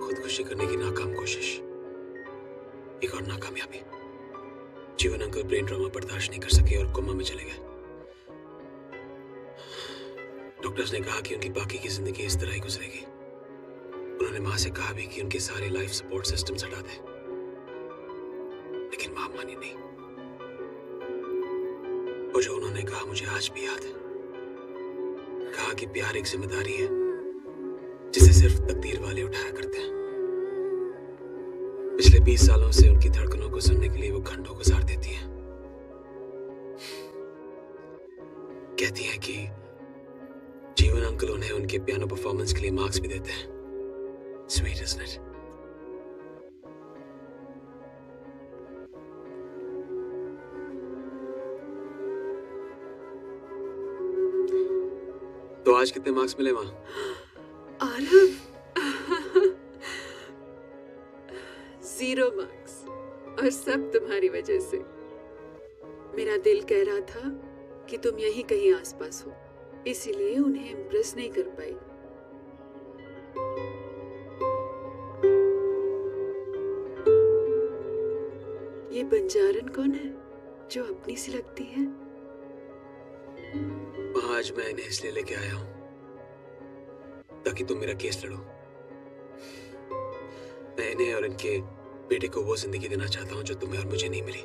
खुदकुशी करने की नाकाम कोशिश, एक और नाकामयाबी। जीवन अंकल ब्रेन ट्रॉमा बर्दाश्त नहीं कर सके और कोमा में चले गए। डॉक्टर्स ने कहा कि उनकी बाकी की जिंदगी इस तरह ही गुजरेगी। उन्होंने मां से कहा भी कि उनके सारे लाइफ सपोर्ट सिस्टम्स हटा दें, लेकिन मां मानी नहीं। और जो उन्होंने कहा मुझे आज भी याद है। कहा कि प्यार एक जिम्मेदारी है जिसे सिर्फ तकदीर वाले उठाया करते हैं। पिछले 20 सालों से उनकी धड़कनों को सुनने के लिए वो घंटों गुजार देती हैं। कहती हैं कि जीवन अंकल उन्हें उनके पियानो परफॉर्मेंस के लिए मार्क्स भी देते हैं। Sweet, isn't it? तो आज कितने मार्क्स मिले वहां? आरव 0 मार्क्स, और सब तुम्हारी वजह से। मेरा दिल कह रहा था कि तुम यहीं कहीं आसपास हो, इसीलिए उन्हें इम्प्रेस नहीं कर पाई। ये बंजारन कौन है जो अपनी सी लगती है? आज मैं इन्हें इसलिए लेके आया हूं ताकि तुम मेरा केस लड़ो। मैं इन्हें और इनके बेटे को वो जिंदगी देना चाहता हूं जो तुम्हें और मुझे नहीं मिली।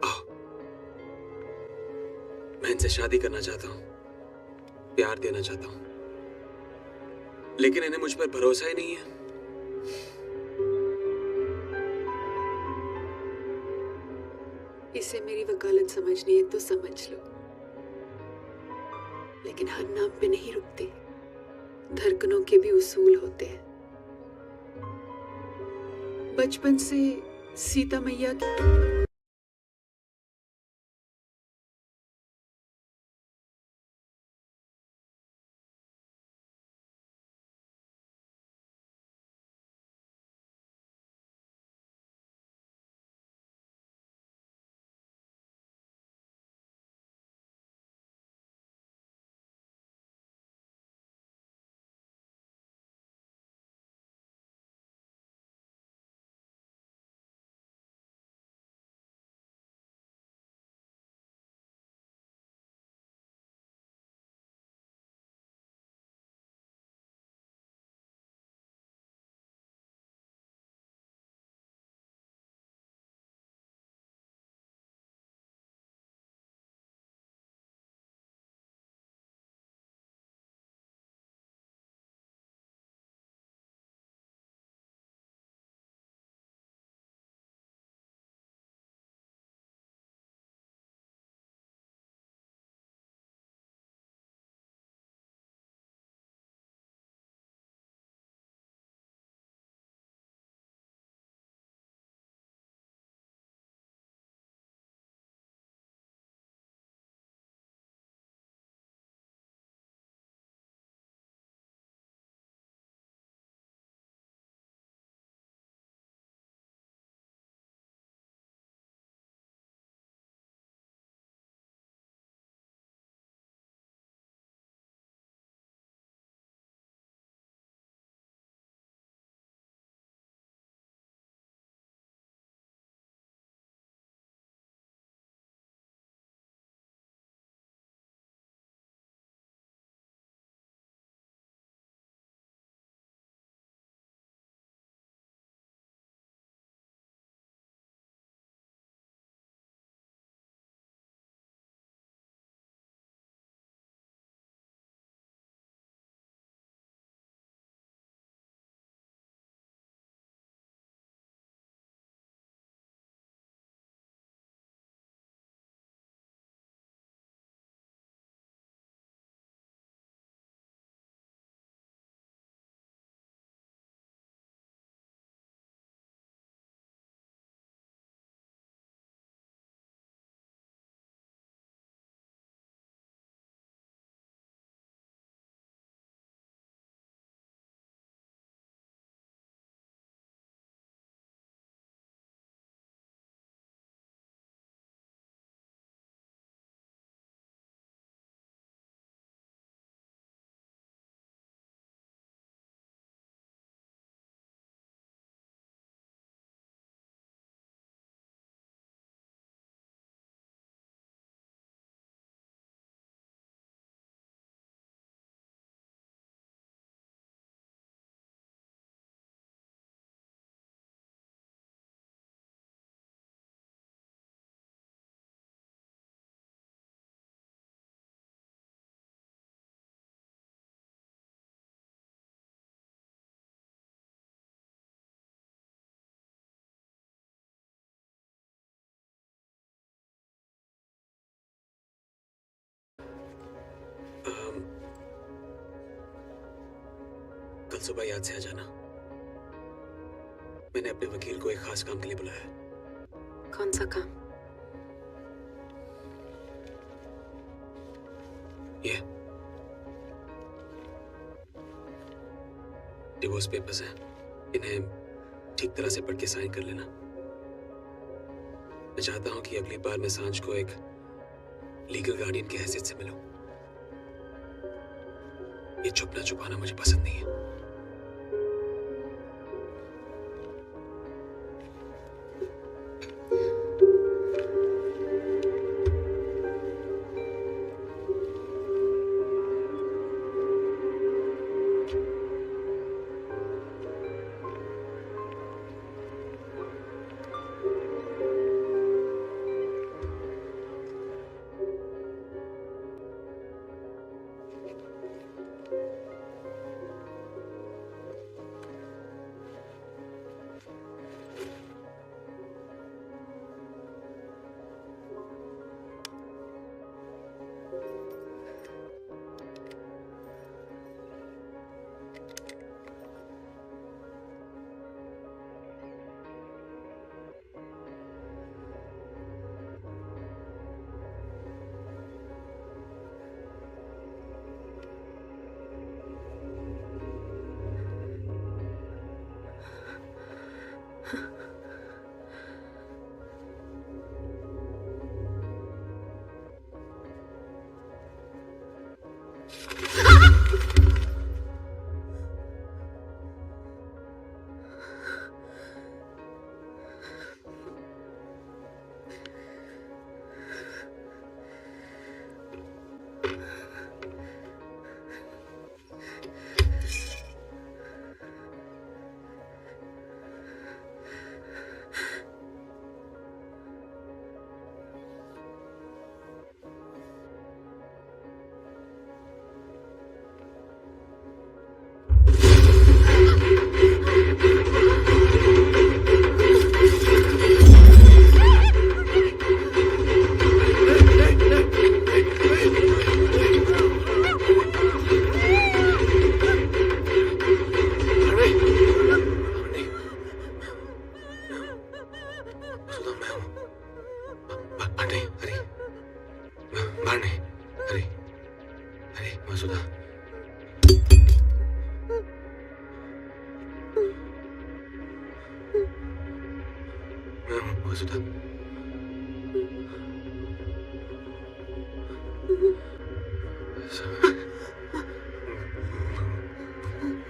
आओ, मैं इनसे शादी करना चाहता हूं, प्यार देना चाहता हूं, लेकिन इन्हें मुझ पर भरोसा ही नहीं है। इसे मेरी वकालत समझनी है तो समझ लो, लेकिन हर नाम पे नहीं रुकती। धड़कनों के भी उसूल होते हैं। बचपन से सीता मैया की कल सुबह याद से आ जाना। मैंने अपने वकील को एक खास काम के लिए बुलाया है। कौन सा काम? ये डिवोर्स पेपर्स हैं, इन्हें ठीक तरह से पढ़ के साइन कर लेना। मैं चाहता हूं कि अगली बार मैं सांझ को एक लीगल गार्डियन की हैसियत से मिलूं। ये छुपना छुपाना मुझे पसंद नहीं है।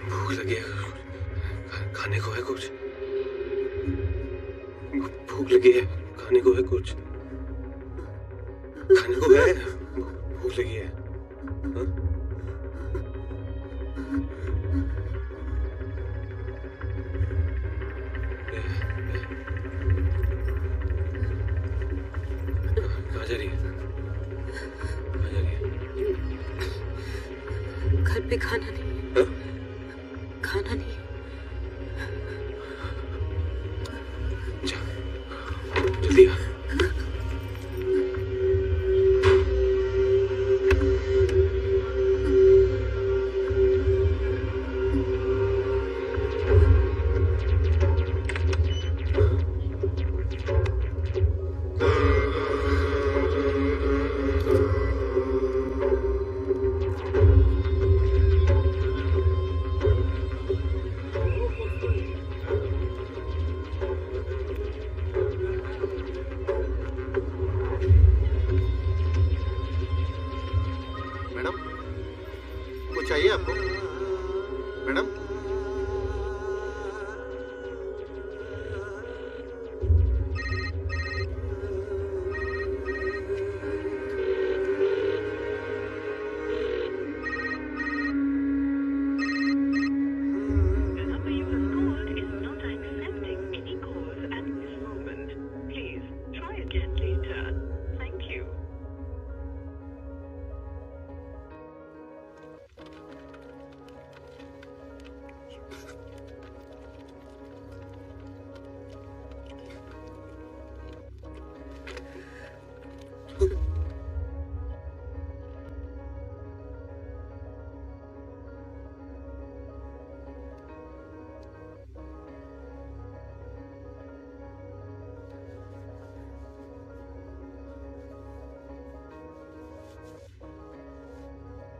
भूख लगी है, खाने को है कुछ? भूख लगी है, खाने को है कुछ? खाने को है, भूख लगी है। हाँ? कहाँ जा रही है? कहाँ जा रही है? घर पे खाना नहीं। हाँ? खाना नहीं। जा, जल्दी आ। चाहिए आपको मैडम?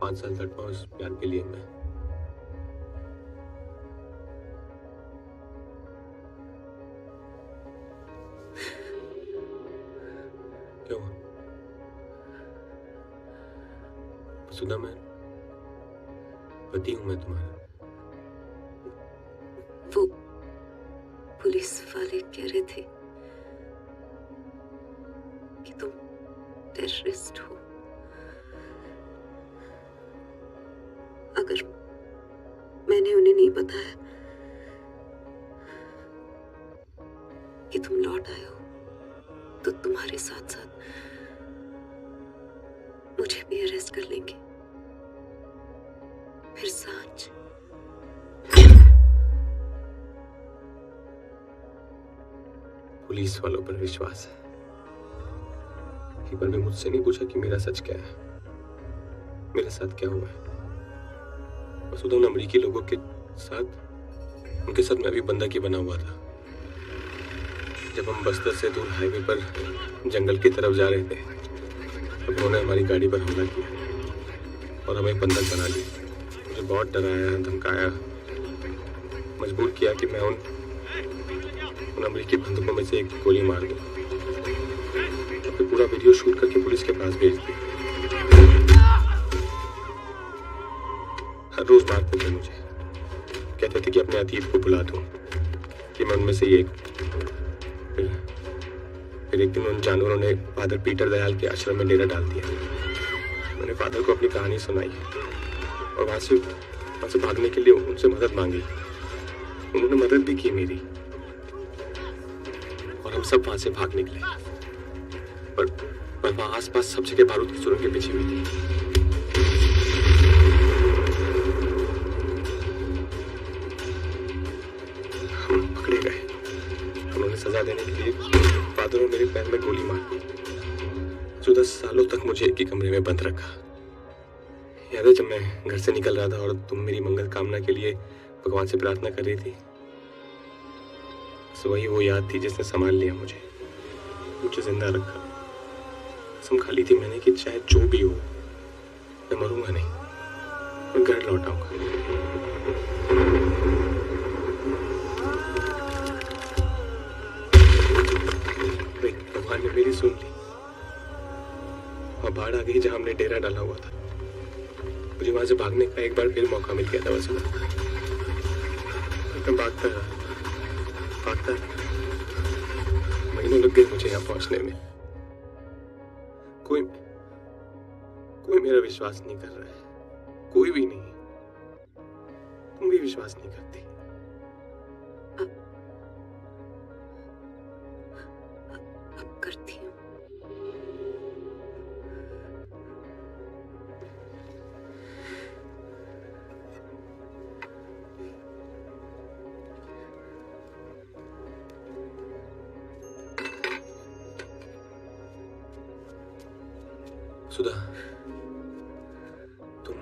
पाँच साल तक उस प्यार के लिए मैं क्या हुआ? सुधा, मैं पति हूं मैं तुम्हारा। वो पुलिस वाले कह रहे थे कि तुम टेररिस्ट हो। अगर मैंने उन्हें नहीं बताया कि तुम लौट आए हो तो तुम्हारे साथ साथ मुझे भी अरेस्ट कर लेंगे। फिर सांझ पुलिस वालों पर विश्वास है। एक बार भी मुझसे नहीं पूछा कि मेरा सच क्या है, मेरे साथ क्या हुआ है। वसुधा, उन अमेरिकी लोगों के साथ, उनके साथ मैं भी बंदगी बना हुआ था। जब हम बस्तर से दूर हाईवे पर जंगल की तरफ जा रहे थे तब उन्होंने हमारी गाड़ी पर हमला किया और हमें बंधक बना लिया। मुझे बहुत डराया, धमकाया, मजबूर किया कि मैं उन अमेरिकी बंदूकों में से एक गोली मार दूं। फिर पूरा वीडियो शूट करके पुलिस के पास भेज दिया। हर रोज मारते थे मुझे, कहते थे कि अपने अतीत को भुला दूं, कि मैं उनमें से एक। फिर एक दिन उन जानवरों ने फादर पीटर दयाल के आश्रम में डेरा डाल दिया। मैंने फादर को अपनी कहानी सुनाई और वहां से भागने के लिए उनसे मदद मांगी। उन्होंने मदद भी की मेरी और हम सब वहां से भाग निकले। पर वहां आसपास सब जगह बारूद की सुरंगें बिछी हुई थी। हम पकड़े गए। उन्होंने सजा देने के लिए फादर और मेरे पैर में गोली मार दी। 14 सालों तक मुझे एक ही कमरे में बंद रखा। याद है जब मैं घर से निकल रहा था और तुम मेरी मंगल कामना के लिए भगवान से प्रार्थना कर रही थी? बस वही वो याद थी जिसने संभाल लिया मुझे जिंदा रखा। कसम खा ली थी मैंने कि चाहे जो भी हो मैं मरूंगा नहीं, मैं घर लौट आऊंगा। भगवान ने मेरी सुन ली और बाढ़ आ गई जहां हमने डेरा डाला हुआ था। मुझे वहां से भागने का एक बार फिर मौका मिल गया था। वैसे मैं भागता रहा। महीनों लग गए मुझे यहाँ पहुंचने में। कोई मेरा विश्वास नहीं कर रहा है, कोई भी नहीं। तुम भी विश्वास नहीं करती। अब करती हूँ। सुधा, तुम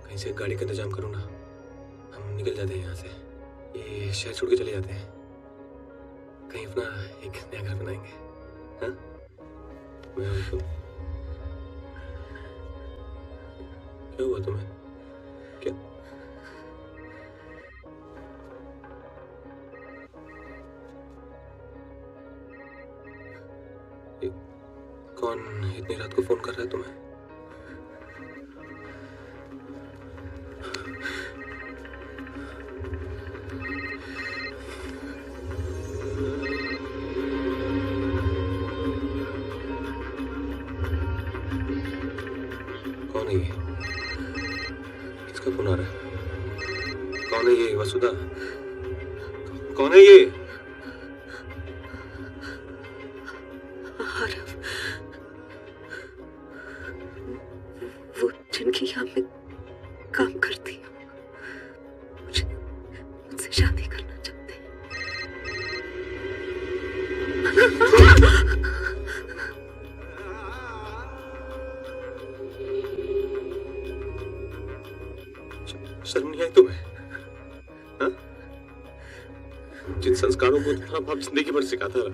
कहीं से गाड़ी का इंतजाम करो ना, हम निकल जाते हैं यहाँ से। ये शहर छोड़ के चले जाते हैं, कहीं अपना एक नया घर बनाएंगे। हाँ, मैं तो क्या हुआ तुम्हें? क्या कौन इतनी रात को फोन कर रहा है तुम्हें? कौन है ये? किसका फोन आ रहा है? कौन है ये? वसुधा, कौन है ये? जिनकी यहाँ पे काम करती हूँ, मुझसे शादी करना चाहते हैं। शर्म नहीं आई तुम्हें? हाँ? जिन संस्कारों को तुम्हारा बाप जिंदगी भर सिखाता रहा,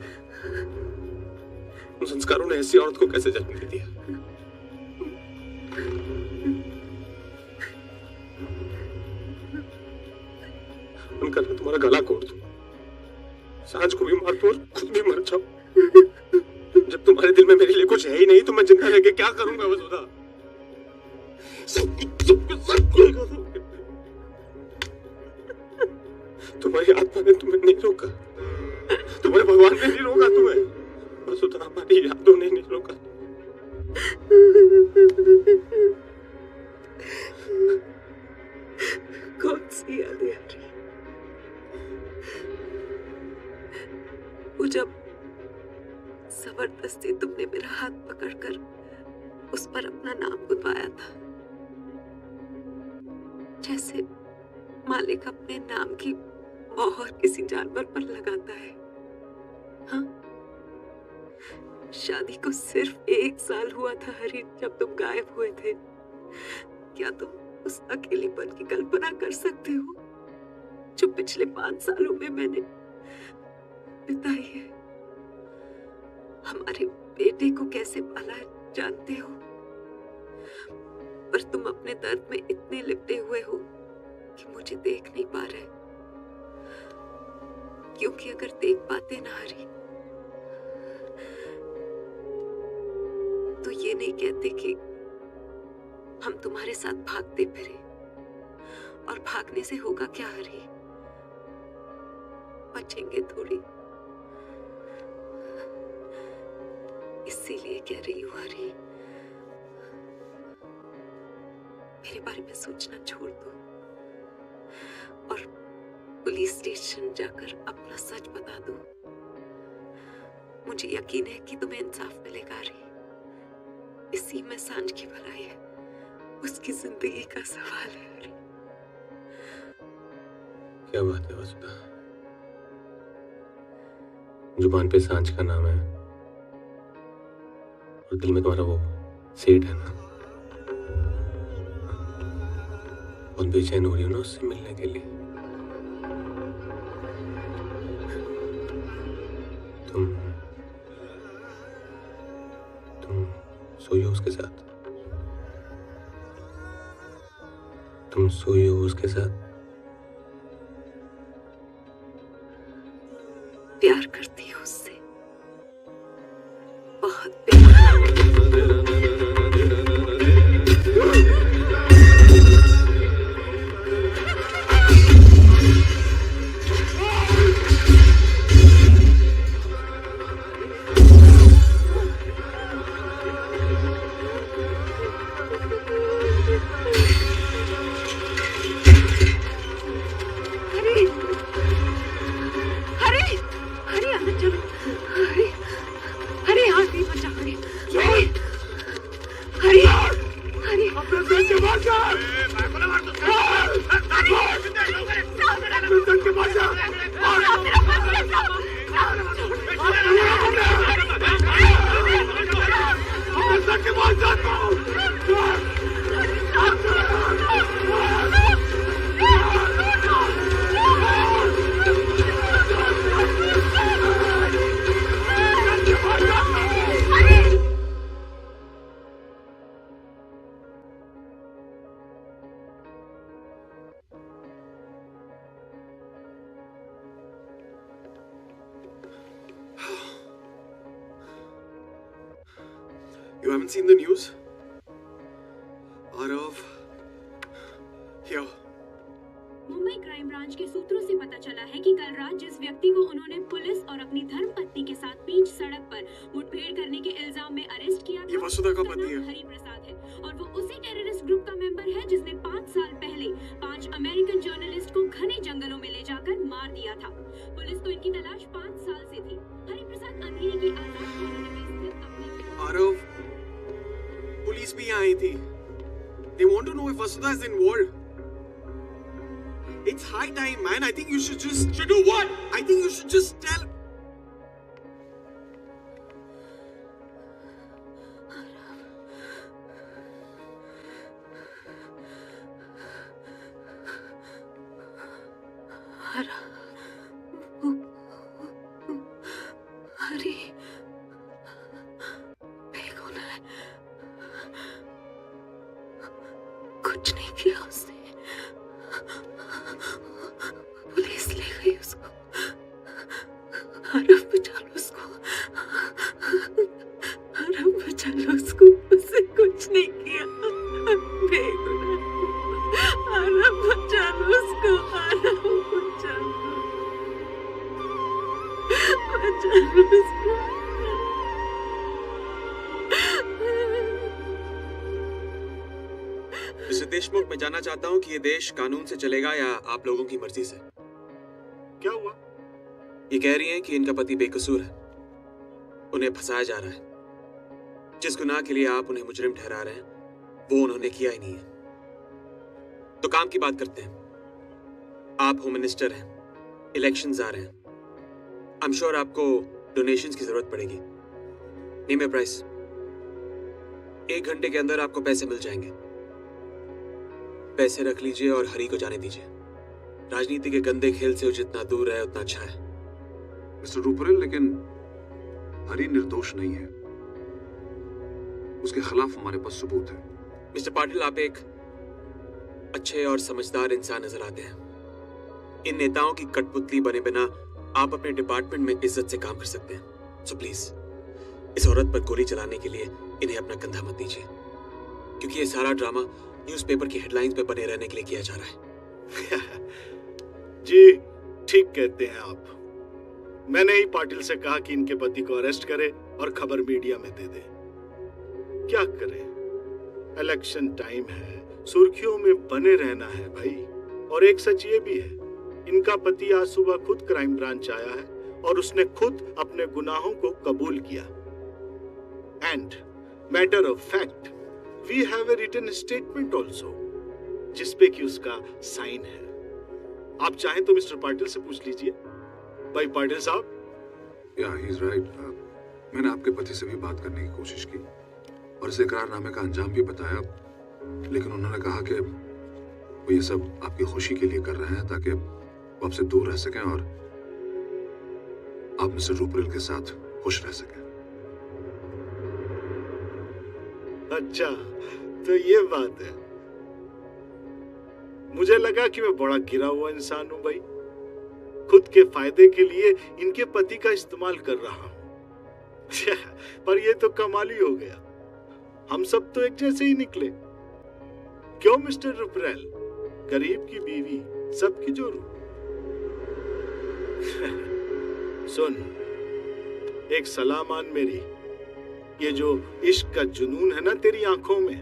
उन संस्कारों ने ऐसी औरत को कैसे जन्म दे दिया? उनका तुम्हारा गला कोड़ दूं, सांझ को भी मार दूं और खुद भी मर जाऊं। जब तुम्हारे दिल में मेरे लिए कुछ है ही नहीं तो मैं जिंदा रह के क्या करूंगा वसुधा? सब कुछ तुम्हारी आत्मा ने तुम्हें नहीं रोका, तुम्हारे भगवान ने नहीं रोका तुम्हें वसुधा, हमारी यादों ने नहीं रोका। कौन सी यादें आ रही? वो जब जबरदस्ती तुमने मेरा हाथ पकड़कर उस पर अपना नाम गुदवाया था, जैसे मालिक अपने नाम की मोहर किसी जानवर पर लगाता है। हाँ, शादी को सिर्फ 1 साल हुआ था हरी जब तुम गायब हुए थे। क्या तुम उस अकेलीपन की कल्पना कर सकते हो जो पिछले 5 सालों में मैंने बिताई है? हमारे बेटे को कैसे पाला है जानते हो, पर तुम अपने दर्द में इतने लिपटे हुए हो कि मुझे देख नहीं पा रहे, क्योंकि अगर देख पाते ना हरी तो ये नहीं कहते कि हम तुम्हारे साथ भागते फिरे। और भागने से होगा क्या हरी, बचेंगे थोड़ी। इसीलिए कह रही हूँ हरी, मेरे बारे में सोचना छोड़ दो और पुलिस स्टेशन जाकर अपना सच बता दो। मुझे यकीन है कि तुम्हें इंसाफ मिलेगा हरी। इसी में सांझ की भलाई है, उसकी जिंदगी का सवाल है हरी। क्या बात है वसुधा, जुबान पे सांझ का नाम है और दिल में तुम्हारा वो सेठ है ना। बहुत बेचैन हो रही हो ना उससे मिलने के लिए। तुम सोई हो उसके साथ, तुम सोई हो उसके साथ। प्यार करती हो उससे, बहुत प्यार। You haven't seen the news? Arav, here. Mumbai crime branch के सूत्रों से पता चला है कि कल रात जिस व्यक्ति को उन्होंने पुलिस और अपनी धर्मपत्नी के साथ बीच सड़क पर मुठभेड़ करने के इल्जाम में अरेस्ट किया था, ये वसुधा का पति है। हरि प्रसाद है और वो उसी टेररिस्ट ग्रुप का मेंबर है जिसने 5 साल पहले 5 अमेरिकन जर्नलिस्ट को घने जंगलों में ले जाकर मार दिया था। पुलिस को इनकी तलाश 5 साल से थी। हरि प्रसाद अंधेरी की आजाद कॉलोनी में स्थित अपने Arav, पुलिस भी आई थी। They want to know if Vasudha is involved. It's high time, man. I think you should just... Should do what? I think you should just tell... हरी, देखो ना, कुछ नहीं किया उसने। पुलिस ले गई उसको। आरव, बचा लो उसको। बचा लो उसको, उससे कुछ नहीं किया, बेगुनाह। आराम बचा लो उसको, आराम बचा लो, बचा लो उसको। मिस्टर देशमुख, मैं जानना चाहता हूँ कि ये देश कानून से चलेगा या आप लोगों की मर्जी से? क्या हुआ? ये कह रही हैं कि इनका पति बेकसूर है, उन्हें फंसाया जा रहा है। जिस गुनाह के लिए आप उन्हें मुजरिम ठहरा रहे हैं वो उन्होंने किया ही नहीं है। तो काम की बात करते हैं। आप होम मिनिस्टर हैं, इलेक्शंस आ रहे हैं, आई एम श्योर आपको डोनेशंस की जरूरत पड़ेगी। नेम ए प्राइस। 1 घंटे के अंदर आपको पैसे मिल जाएंगे। पैसे रख लीजिए और हरी को जाने दीजिए। राजनीति के गंदे खेल से वो जितना दूर है उतना अच्छा है। मिस्टर रूपरेल, लेकिन हरी निर्दोष नहीं है, उसके खिलाफ हमारे पास सबूत है। मिस्टर पाटिल, आप एक अच्छे और समझदार इंसान नजर आते हैं। इन नेताओं की कठपुतली बने बिना आप अपने डिपार्टमेंट में इज्जत से काम कर सकते हैं। सो प्लीज इस औरत पर गोली चलाने के लिए इन्हें अपना कंधा मत दीजिए, क्योंकि ये सारा ड्रामा न्यूज़पेपर की हेडलाइंस पे बने रहने के लिए किया जा रहा है। जी ठीक कहते हैं आप। मैंने ही पाटिल से कहा कि इनके पति को अरेस्ट करे और खबर मीडिया में दे दे। क्या करें, इलेक्शन टाइम है, सुर्खियों में बने रहना है भाई। और एक सच ये भी है, इनका पति आज सुबह खुद क्राइम ब्रांच आया है और उसने खुद अपने गुनाहों को कबूल किया। And matter of fact, we have a written statement also, जिसपे कि उसका साइन है। आप चाहें तो मिस्टर पाटिल से पूछ लीजिए। भाई पाटिल साहब। या ही इज राइट। मैंने आपके पति से भी बात करने की कोशिश की और इस इकरारनामे का अंजाम भी बताया, लेकिन उन्होंने कहा कि वो ये सब आपकी खुशी के लिए कर रहे हैं ताकि वो आपसे दूर रह सकें और आप मिस्टर रूपरेल के साथ खुश रह सकें। अच्छा, तो ये बात है। मुझे लगा कि मैं बड़ा गिरा हुआ इंसान हूं भाई, खुद के फायदे के लिए इनके पति का इस्तेमाल कर रहा हूं। पर ये तो कमाल ही हो गया, हम सब तो एक जैसे ही निकले। क्यों मिस्टर रुपरेल, गरीब की बीवी सबकी जोरू। सुन, एक सलाह मान मेरी। ये जो इश्क का जुनून है ना तेरी आंखों में,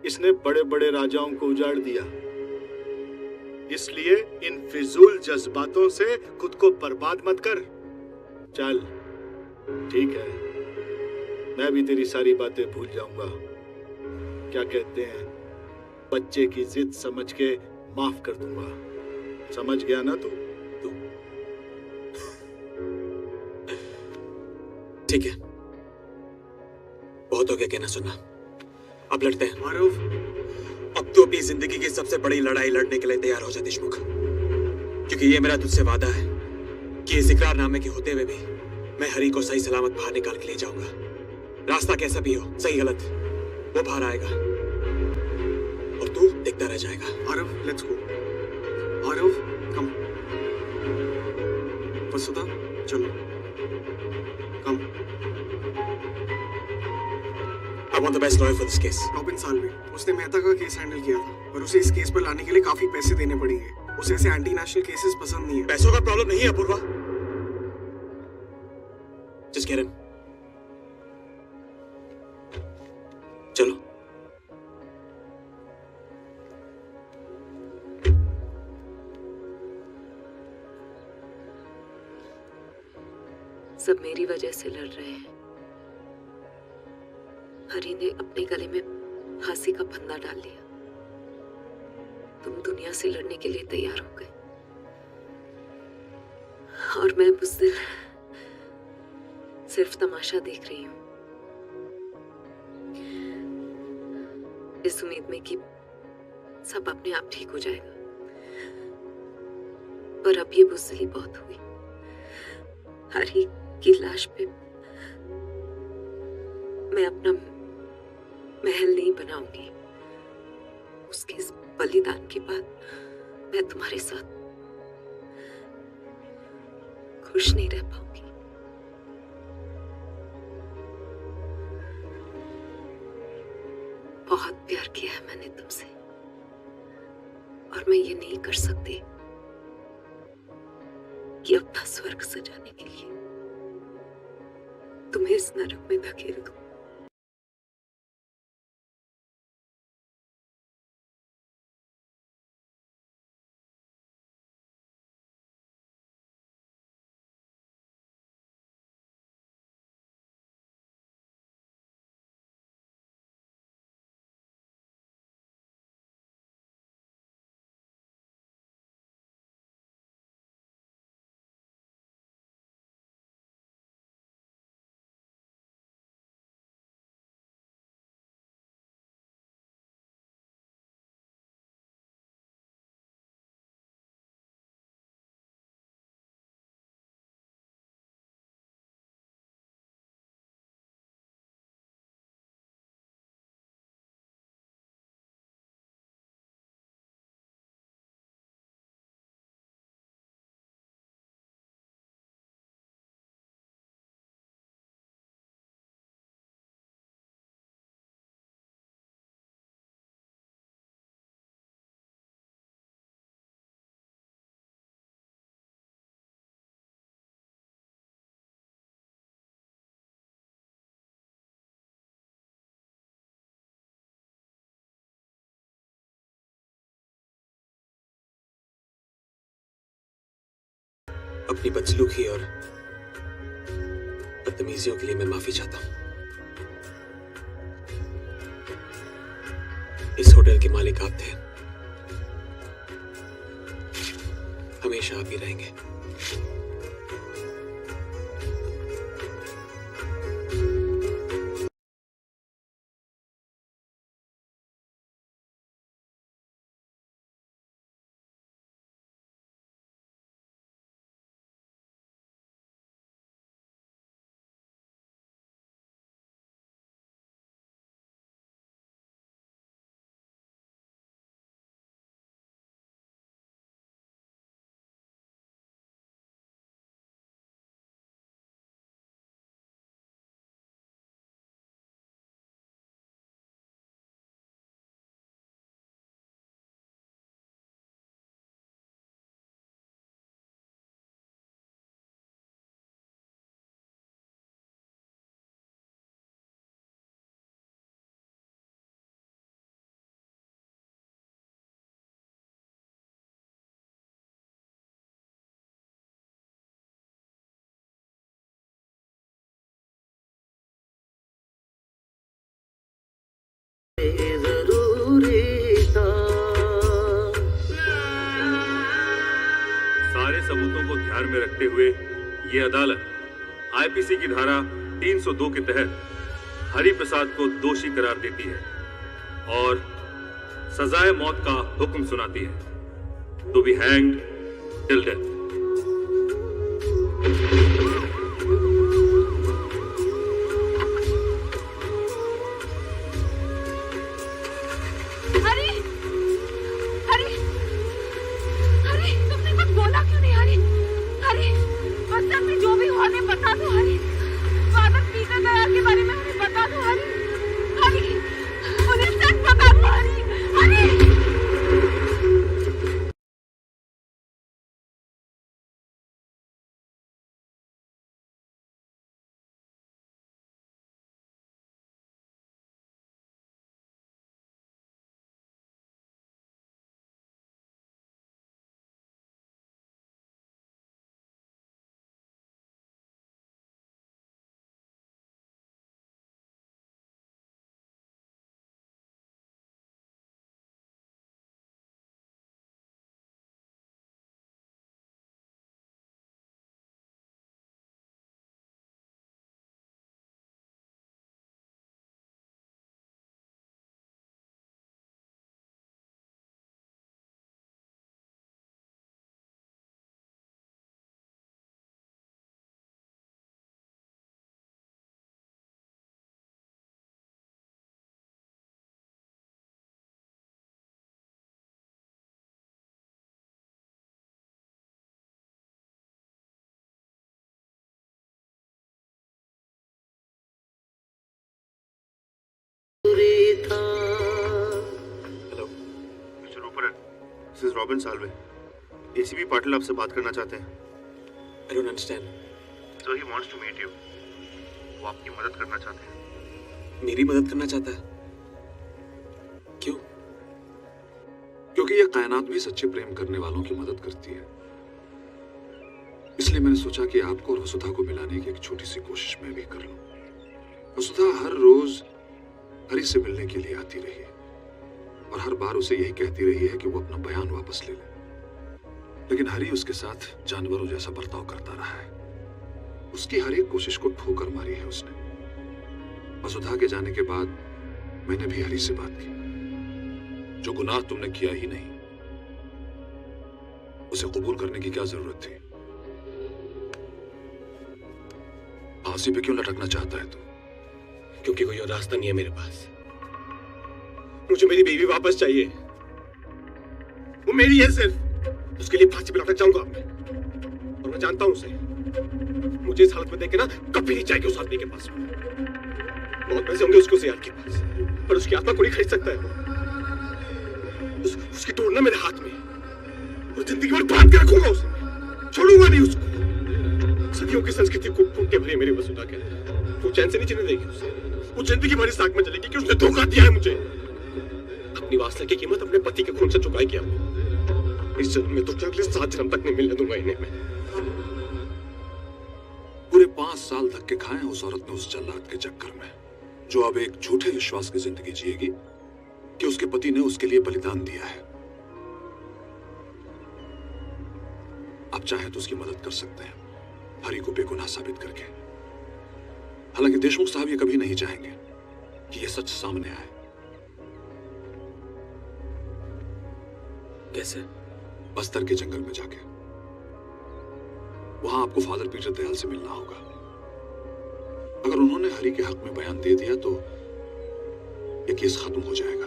इसने बड़े बड़े राजाओं को उजाड़ दिया। इसलिए इन फिजूल जज्बातों से खुद को बर्बाद मत कर। चल ठीक है, मैं भी तेरी सारी बातें भूल जाऊंगा। क्या कहते हैं, बच्चे की जिद समझ के माफ कर दूंगा। समझ गया ना तू? ठीक है, बहुत हो गया कहना सुनना, अब लड़ते हैं। मारूफ, अब तो अपनी जिंदगी की सबसे बड़ी लड़ाई लड़ने के लिए तैयार हो जा देशमुख, क्योंकि ये मेरा तुझसे वादा है कि इस इकरारनामे के होते हुए भी मैं हरी को सही सलामत बाहर निकाल के ले जाऊंगा। रास्ता कैसा भी हो, सही गलत, वो बाहर आएगा और तू देखता रह जाएगा। Aarav, let's go. Aarav, come. Vasudha, चलो, come. I want the best lawyer for this case. Robin Salve, उसने मेहता का केस हैंडल किया था, पर उसे इस केस पर लाने के लिए काफी पैसे देने पड़ेंगे। उसे ऐसे एंटी नेशनल केसेस पसंद नहीं है। पैसों का प्रॉब्लम नहीं है अपूर्वा। Just get in. चलो। सब मेरी वजह से लड़ रहे हैं। हरी ने अपने गले में फांसी का फंदा डाल लिया। तुम दुनिया से लड़ने के लिए तैयार हो गए और मैं बुज़दिल सिर्फ तमाशा देख रही हूं, इस उम्मीद में कि सब अपने आप ठीक हो जाएगा। पर अब ये बुज़दिली बहुत हुई। हरी की लाश पे मैं अपना महल नहीं बनाऊंगी। उसके इस बलिदान के बाद मैं तुम्हारे साथ खुश नहीं रह पाऊंगी। प्यार किया है मैंने तुमसे, और मैं ये नहीं कर सकती कि अपना स्वर्ग सजाने के लिए तुम्हें इस नरक में धकेल दूं। अपनी बदसलूकी और बदतमीजियों के लिए मैं माफी चाहता हूं। इस होटल के मालिक आप थे, हमेशा आप ही रहेंगे। सारे सबूतों को ध्यान में रखते हुए ये अदालत आईपीसी की धारा 302 के तहत हरि प्रसाद को दोषी करार देती है और सजाए मौत का हुक्म सुनाती है, to be hanged till death. Hari, Hari, Hari, तुमने कुछ बोला क्यों नहीं हरी? हरी, बस में जो भी हुआ ने बता दो हरी। फादर पीटर दयाल के बारे में हमें बता दो हरी। हरी, उन्हें सच बता दो Hari. Hari. This is Robin Salve. ACP Patil आपसे बात करना चाहते हैं। I don't understand. So he wants to meet you. वो आपकी मदद करना चाहते हैं। मेरी मदद करना चाहता है? क्यों? क्योंकि ये कायनात भी सच्चे प्रेम करने वालों की मदद करती है। इसलिए मैंने सोचा कि आपको और वसुधा को मिलाने की एक छोटी सी कोशिश मैं भी कर लूं। वसुधा हर रोज हरी से मिलने के लिए आती रही है और हर बार उसे यही कहती रही है कि वो अपना बयान वापस ले ले, लेकिन हरी उसके साथ जानवरों जैसा बर्ताव करता रहा है। उसकी हर एक कोशिश को ठोकर मारी है उसने। वसुधा के जाने के बाद मैंने भी हरी से बात की। जो गुनाह तुमने किया ही नहीं, उसे कबूल करने की क्या जरूरत थी? फांसी पे क्यों लटकना चाहता है तू? क्योंकि कोई और रास्ता नहीं है मेरे पास। मुझे मेरी बीवी वापस चाहिए। वो मेरी है सिर्फ। उसके लिए फांसी पे लटक जाऊंगा मैं। और मैं जानता हूं उसे। मुझे इस हालत में देख के ना कभी नहीं चाहिए उस आदमी के पास। बहुत पैसे होंगे उसको यार के पास, पर उसकी आत्मा को नहीं खरीद सकता है। उसकी तोड़ना मेरे हाथ में। और जिंदगी भर बांध के रखूंगा उसे। छोड़ूंगा नहीं उसको। सदियों की संस्कृति को फूटे भरी मेरी वसुधा के अंदर। वो चैन से नहीं जीने देगी उसे। वो जिंदगी भरी साथ में चलेगी कि उसने धोखा दिया है मुझे। अपनी वासना की कीमत अपने पति के खून से चुकाएगी अब। इस जन्म में तो क्या अगले 7 जन्म तक नहीं मिलने दूंगा इन्हें मैं। पूरे 5 साल धक्के खाए उस औरत ने उस जल्लाद के चक्कर में, जो अब एक झूठे विश्वास की जिंदगी जिएगी कि उसके पति ने उसके लिए बलिदान दिया है। आप चाहे तो उसकी मदद कर सकते हैं, हरी को बेगुनाह साबित करके। हालांकि देशमुख साहब ये कभी नहीं चाहेंगे कि ये सच सामने आए। कैसे? बस्तर के जंगल में जाके। वहां आपको फादर पीटर दयाल से मिलना होगा। अगर उन्होंने हरी के हक में बयान दे दिया तो ये केस खत्म हो जाएगा,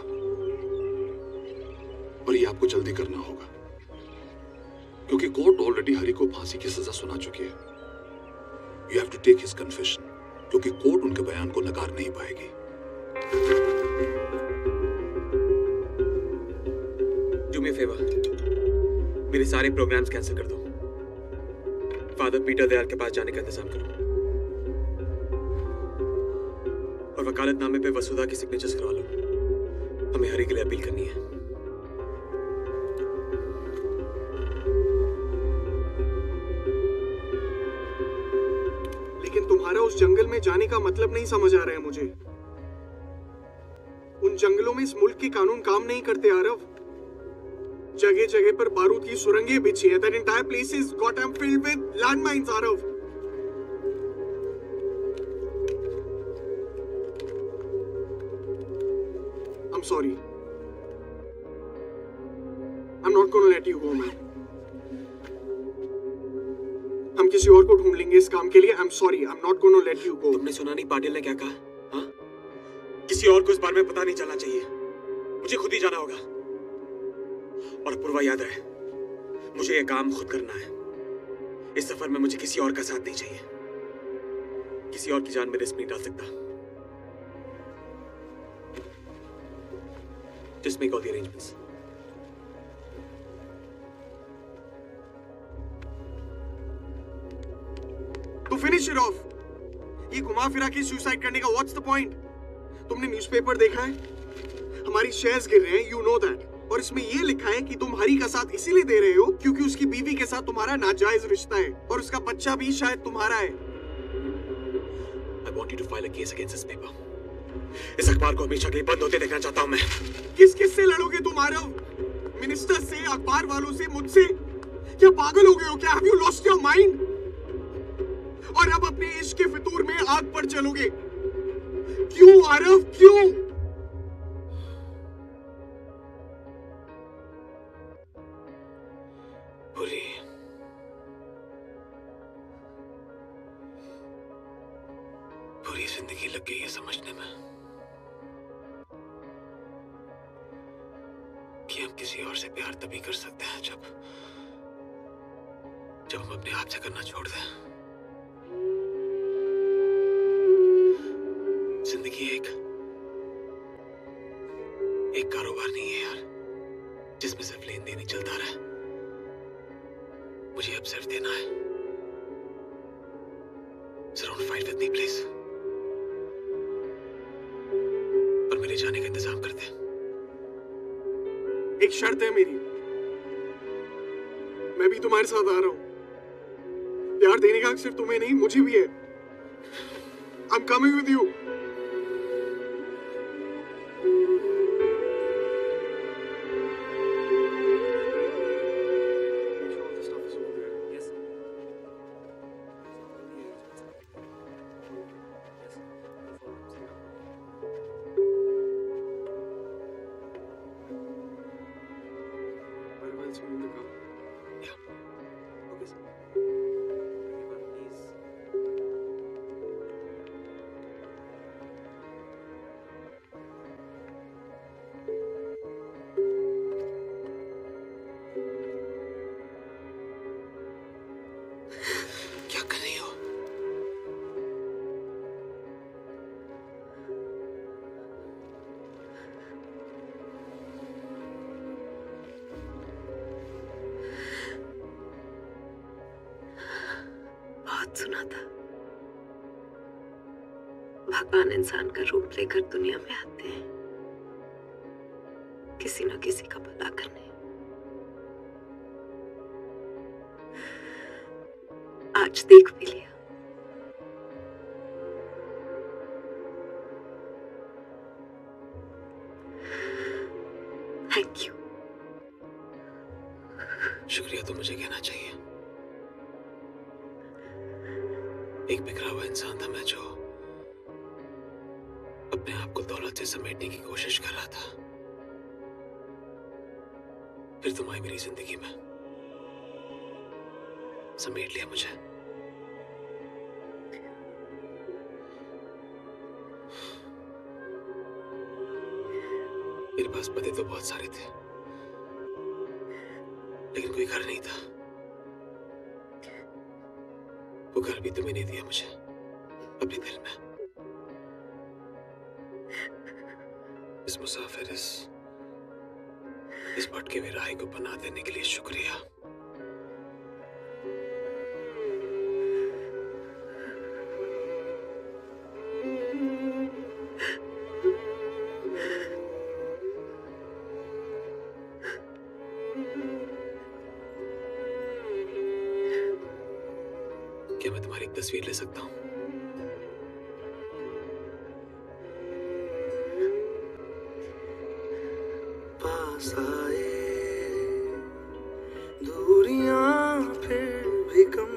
और ये आपको जल्दी करना होगा क्योंकि कोर्ट ऑलरेडी हरी को फांसी की सजा सुना चुकी है। You have to take his confession, क्योंकि कोर्ट उनके बयान को नकार नहीं पाएगी। डू मी अ फेवर, मेरे सारे प्रोग्राम्स कैंसिल कर दो। फादर पीटर दयाल के पास जाने का इंतजाम करो और वकालतनामे पे वसुधा की सिग्नेचर्स करवा लो। हमें हरी के लिए अपील करनी है। लेकिन तुम्हारा उस जंगल में जाने का मतलब नहीं समझ आ रहा है मुझे। उन जंगलों में इस मुल्क के कानून काम नहीं करते आरव। जगह जगह पर बारूद की सुरंगें बिछी है। That entire place is goddamn filled with landmines, Aarav. I'm sorry. I'm not gonna let you go, man. हम किसी और को ढूंढ लेंगे इस काम के लिए। I'm sorry. I'm not gonna let you go. तुमने सुना नहीं पाटिल ने क्या कहा? हाँ? किसी और को इस बारे में पता नहीं चलना चाहिए। मुझे खुद ही जाना होगा। और अपूर्वा याद रहे, मुझे ये काम खुद करना है। इस सफर में मुझे किसी और का साथ नहीं चाहिए। किसी और की जान में रिस्क नहीं डाल सकता। Just make all the arrangements. To finish it off, ये घुमा फिरा के सुसाइड करने का what's the point? तुमने न्यूज़पेपर देखा है? हमारी शेयर्स गिर रहे हैं, you know that. और इसमें ये लिखा है कि तुम हरी का साथ इसीलिए दे रहे हो क्योंकि उसकी बीवी के साथ तुम्हारा नाजायज रिश्ता है और उसका बच्चा भी शायद तुम्हारा है। I want you to file a case against this paper. इस अखबार को हमेशा के लिए बंद होते देखना चाहता हूं मैं। किस से लड़ोगे तुम आरव? मिनिस्टर से, अखबार वालों से, मुझसे? क्या पागल हो गए हो क्या? Have you lost your mind? और अब अपने इश्क के फितूर में आग पर चलोगे? क्यों आरव, क्यों? पूरी जिंदगी लग गई है समझने में कि हम किसी और से प्यार तभी कर सकते हैं जब हम अपने आप से करना छोड़ दें। जिंदगी एक कारोबार नहीं है यार। जिसमें सिर्फ लेन देन ही चलता रहा। मुझे अब सिर्फ देना है। So don't fight with me, please. और मेरे जाने का इंतजाम कर दे। एक शर्त है मेरी, मैं भी तुम्हारे साथ आ रहा हूं। प्यार देने का हक सिर्फ तुम्हें नहीं, मुझे भी है। I'm coming with you. क्या कर रही हो? बहुत सुना था, भगवान इंसान का रूप लेकर दुनिया में आते हैं किसी न किसी का भला करने। आज देख भी लिया। Thank you. शुक्रिया तो मुझे कहना चाहिए। एक बिखरा हुआ इंसान था मैं, जो अपने आप को दौलत से समेटने की कोशिश कर रहा था। फिर तुम आई मेरी जिंदगी में, समेट लिया मुझे। मेरे पास पते तो बहुत सारे थे, लेकिन कोई घर नहीं था। वो घर भी तुम्हें नहीं दिया मुझे अपने दिल में। इस मुसाफिर, इस भटके हुए राही को पनाह देने के लिए शुक्रिया। क्या मैं तुम्हारी एक तस्वीर ले सकता हूँ? पास आए दूरियां फिर भी कम।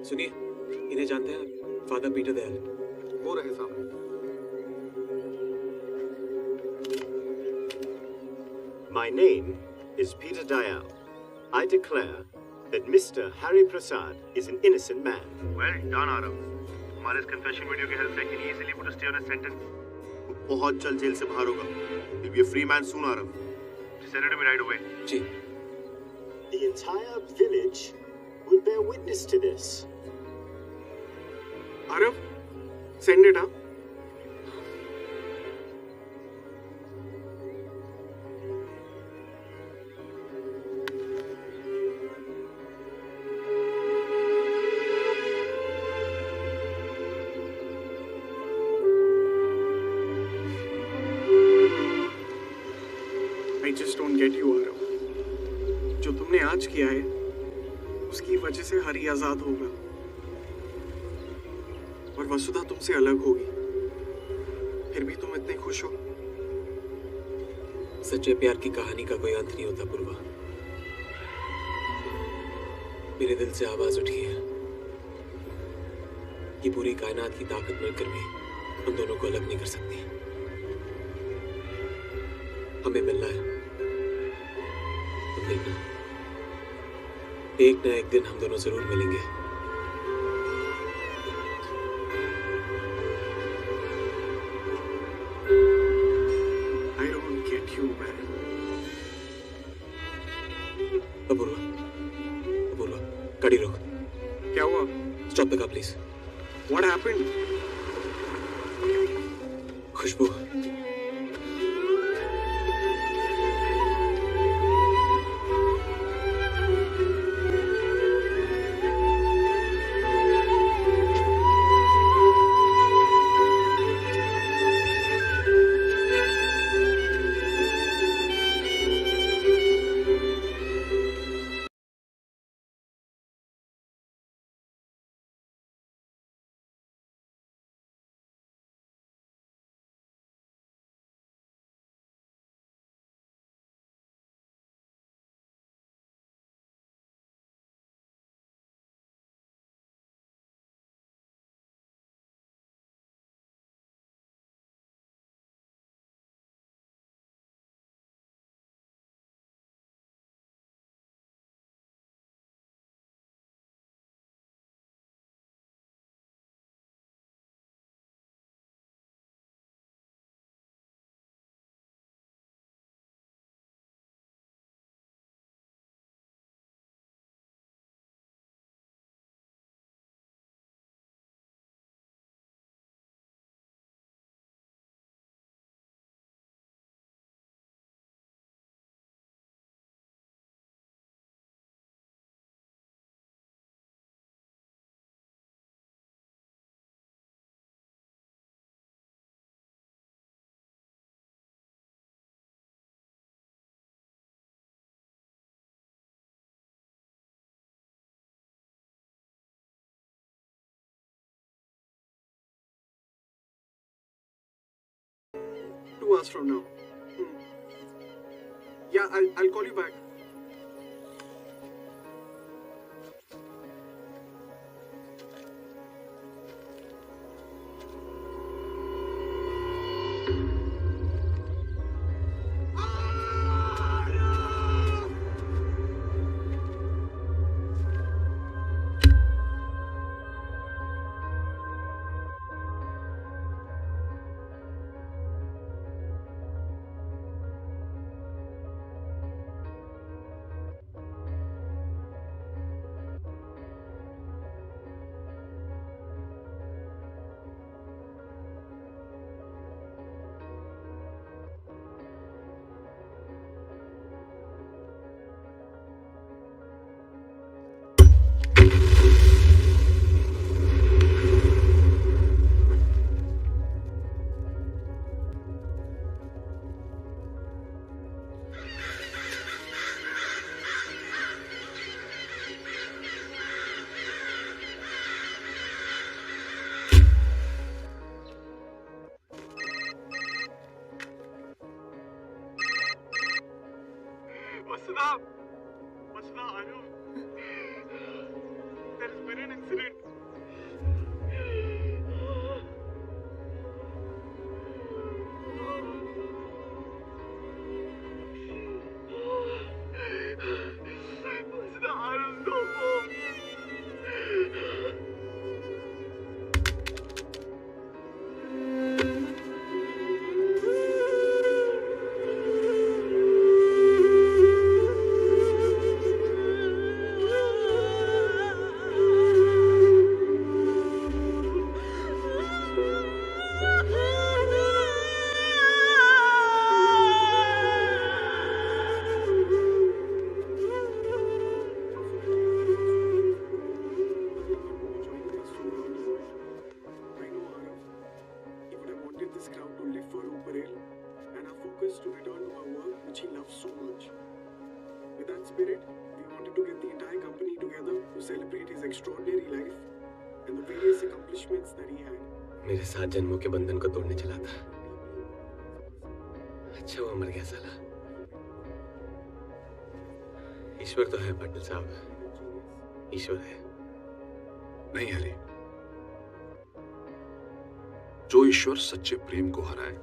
सुनिए, इन्हें जानते हैं? Father Peter Dayal. वो रहे सामने। My name is Peter Dayal. I declare, that Mr. Hari Prasad is an innocent man. Well done, Arav. हमारे इस confession video की help से can easily put a stay on his sentence. बहुत जल्द jail से बाहर होगा. He'll be a free man soon, Arav. Send it to me right away. Ji. The entire village will bear witness to this. Arav, send it, huh? I just don't get you, Arav. जो तुमने आज किया है, उसकी वजह से हरी आजाद होगा और वसुधा तुमसे अलग होगी. फिर भी तुम इतने खुश हो. सच्चे प्यार की कहानी का कोई अंत नहीं होता पूर्वा. मेरे दिल से आवाज उठी है कि पूरी कायनात की ताकत मिलकर भी हम दोनों को अलग नहीं कर सकती. हमें मिलना है. तुम देखना, एक ना एक दिन हम दोनों जरूर मिलेंगे. I don't get you, man. Apoorva, गाड़ी रोक. क्या हुआ? Stop the car please. What happened? Khushboo. Two hours from now. Yeah, I'll call you back. Vasudha, I know. There has been an incident. Vasudha, I don't know. spirit, we wanted to get the entire company together to celebrate his extraordinary life and the various accomplishments that he had. मेरे 7 जन्मों के बंधन को तोड़ने चला था। अच्छा वो मर गया साला। ईश्वर तो है पाटिल साहब, ईश्वर है। नहीं हरी, जो ईश्वर सच्चे प्रेम को हराए